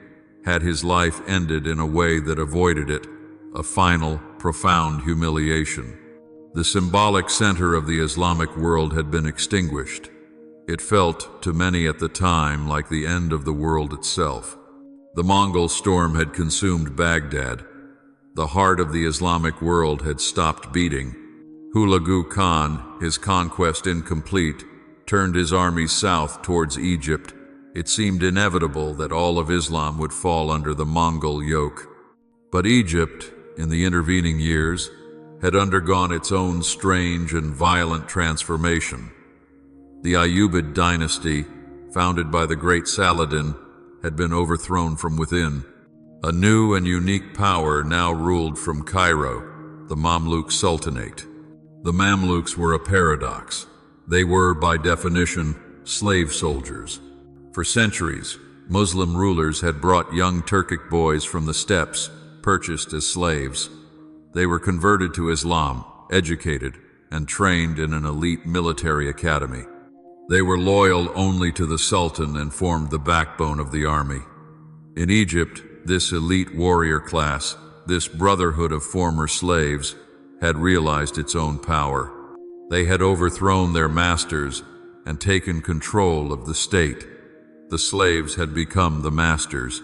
had his life ended in a way that avoided it, a final, profound humiliation. The symbolic center of the Islamic world had been extinguished. It felt, to many at the time, like the end of the world itself. The Mongol storm had consumed Baghdad. The heart of the Islamic world had stopped beating. Hulagu Khan, his conquest incomplete, turned his army south towards Egypt. It seemed inevitable that all of Islam would fall under the Mongol yoke. But Egypt, in the intervening years, had undergone its own strange and violent transformation. The Ayyubid dynasty, founded by the great Saladin, had been overthrown from within. A new and unique power now ruled from Cairo, the Mamluk Sultanate. The Mamluks were a paradox. They were, by definition, slave soldiers. For centuries, Muslim rulers had brought young Turkic boys from the steppes, purchased as slaves. They were converted to Islam, educated, and trained in an elite military academy. They were loyal only to the Sultan and formed the backbone of the army. In Egypt, this elite warrior class, this brotherhood of former slaves, had realized its own power. They had overthrown their masters and taken control of the state. The slaves had become the masters.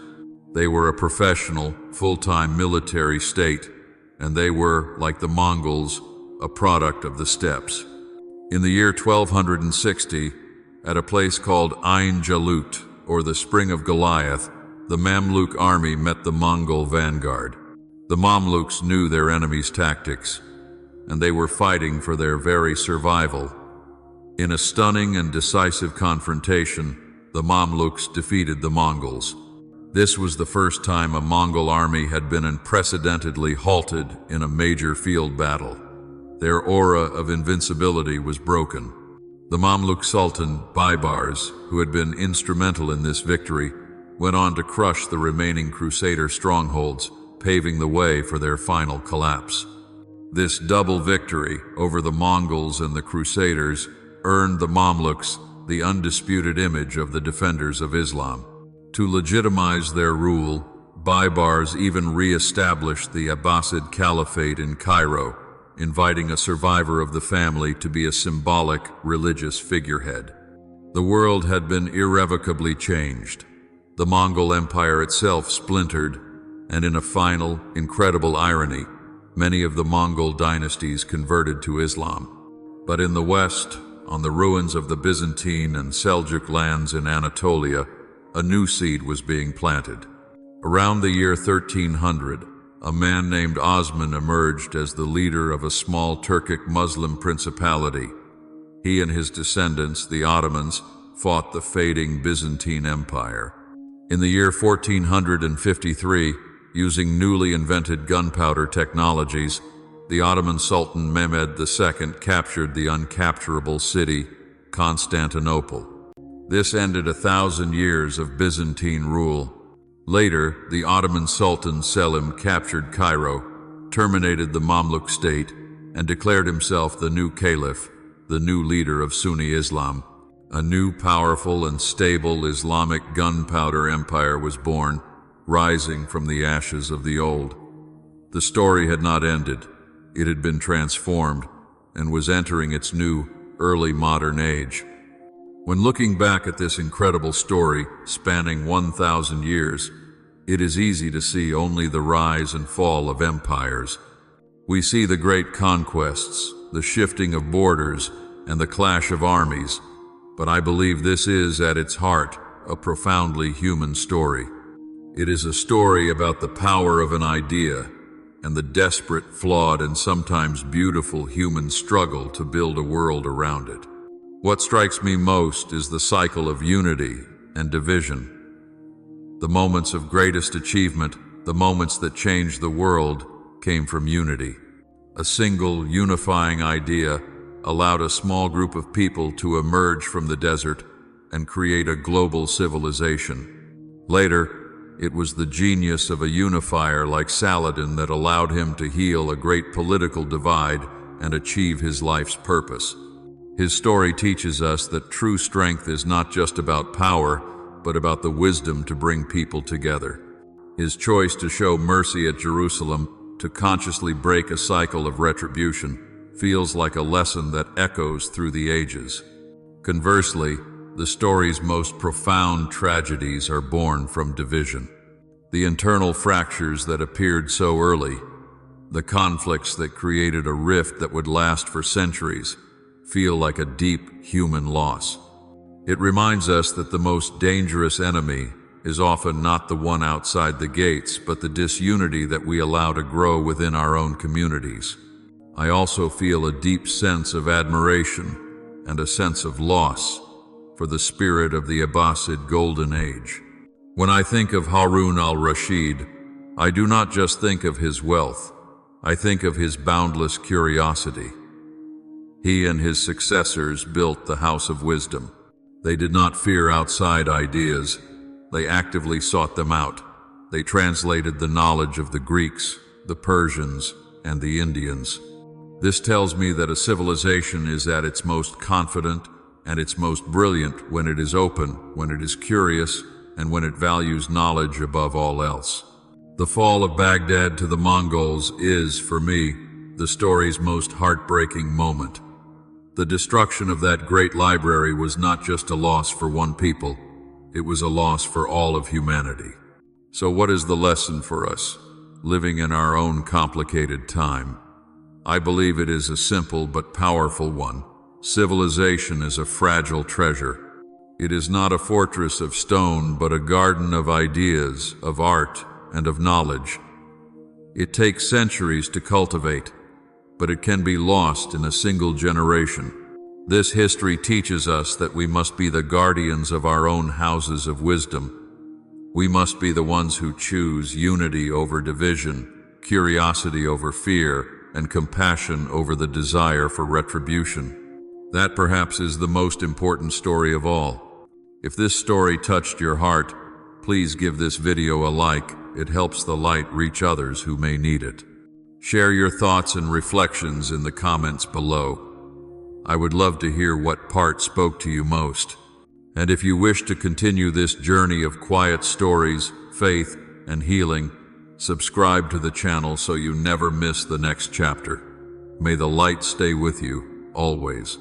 They were a professional, full-time military state, and they were, like the Mongols, a product of the steppes. In the year 1260, at a place called Ain Jalut, or the Spring of Goliath, the Mamluk army met the Mongol vanguard. The Mamluks knew their enemy's tactics, and they were fighting for their very survival. In a stunning and decisive confrontation, the Mamluks defeated the Mongols. This was the first time a Mongol army had been unprecedentedly halted in a major field battle. Their aura of invincibility was broken. The Mamluk Sultan, Baybars, who had been instrumental in this victory, went on to crush the remaining Crusader strongholds, paving the way for their final collapse. This double victory over the Mongols and the Crusaders earned the Mamluks the undisputed image of the defenders of Islam. To legitimize their rule, Baybars even re-established the Abbasid Caliphate in Cairo, inviting a survivor of the family to be a symbolic religious figurehead. The world had been irrevocably changed. The Mongol Empire itself splintered, and in a final, incredible irony, many of the Mongol dynasties converted to Islam. But in the West, on the ruins of the Byzantine and Seljuk lands in Anatolia, a new seed was being planted. Around the year 1300, a man named Osman emerged as the leader of a small Turkic Muslim principality. He and his descendants, the Ottomans, fought the fading Byzantine Empire. In the year 1453, using newly invented gunpowder technologies, the Ottoman Sultan Mehmed II captured the uncapturable city, Constantinople. This ended 1,000 years of Byzantine rule. Later, the Ottoman Sultan Selim captured Cairo, terminated the Mamluk state, and declared himself the new Caliph, the new leader of Sunni Islam. A new, powerful, and stable Islamic gunpowder empire was born, rising from the ashes of the old. The story had not ended. It had been transformed and was entering its new, early modern age. When looking back at this incredible story, spanning 1,000 years, it is easy to see only the rise and fall of empires. We see the great conquests, the shifting of borders, and the clash of armies, but I believe this is, at its heart, a profoundly human story. It is a story about the power of an idea and the desperate, flawed, and sometimes beautiful human struggle to build a world around it. What strikes me most is the cycle of unity and division. The moments of greatest achievement, the moments that changed the world, came from unity. A single, unifying idea allowed a small group of people to emerge from the desert and create a global civilization. Later, it was the genius of a unifier like Saladin that allowed him to heal a great political divide and achieve his life's purpose. His story teaches us that true strength is not just about power, but about the wisdom to bring people together. His choice to show mercy at Jerusalem, to consciously break a cycle of retribution, feels like a lesson that echoes through the ages. Conversely, the story's most profound tragedies are born from division. The internal fractures that appeared so early, the conflicts that created a rift that would last for centuries, feel like a deep human loss. It reminds us that the most dangerous enemy is often not the one outside the gates, but the disunity that we allow to grow within our own communities. I also feel a deep sense of admiration and a sense of loss for the spirit of the Abbasid Golden Age. When I think of Harun al-Rashid, I do not just think of his wealth, I think of his boundless curiosity. He and his successors built the House of Wisdom. They did not fear outside ideas, they actively sought them out. They translated the knowledge of the Greeks, the Persians, and the Indians. This tells me that a civilization is at its most confident and its most brilliant when it is open, when it is curious, and when it values knowledge above all else. The fall of Baghdad to the Mongols is, for me, the story's most heartbreaking moment. The destruction of that great library was not just a loss for one people, it was a loss for all of humanity. So what is the lesson for us, living in our own complicated time? I believe it is a simple but powerful one. Civilization is a fragile treasure. It is not a fortress of stone, but a garden of ideas, of art, and of knowledge. It takes centuries to cultivate, but it can be lost in a single generation. This history teaches us that we must be the guardians of our own houses of wisdom. We must be the ones who choose unity over division, curiosity over fear, and compassion over the desire for retribution. That perhaps is the most important story of all. If this story touched your heart, please give this video a like. It helps the light reach others who may need it. Share your thoughts and reflections in the comments below. I would love to hear what part spoke to you most. And if you wish to continue this journey of quiet stories, faith, and healing, subscribe to the channel so you never miss the next chapter. May the light stay with you, always.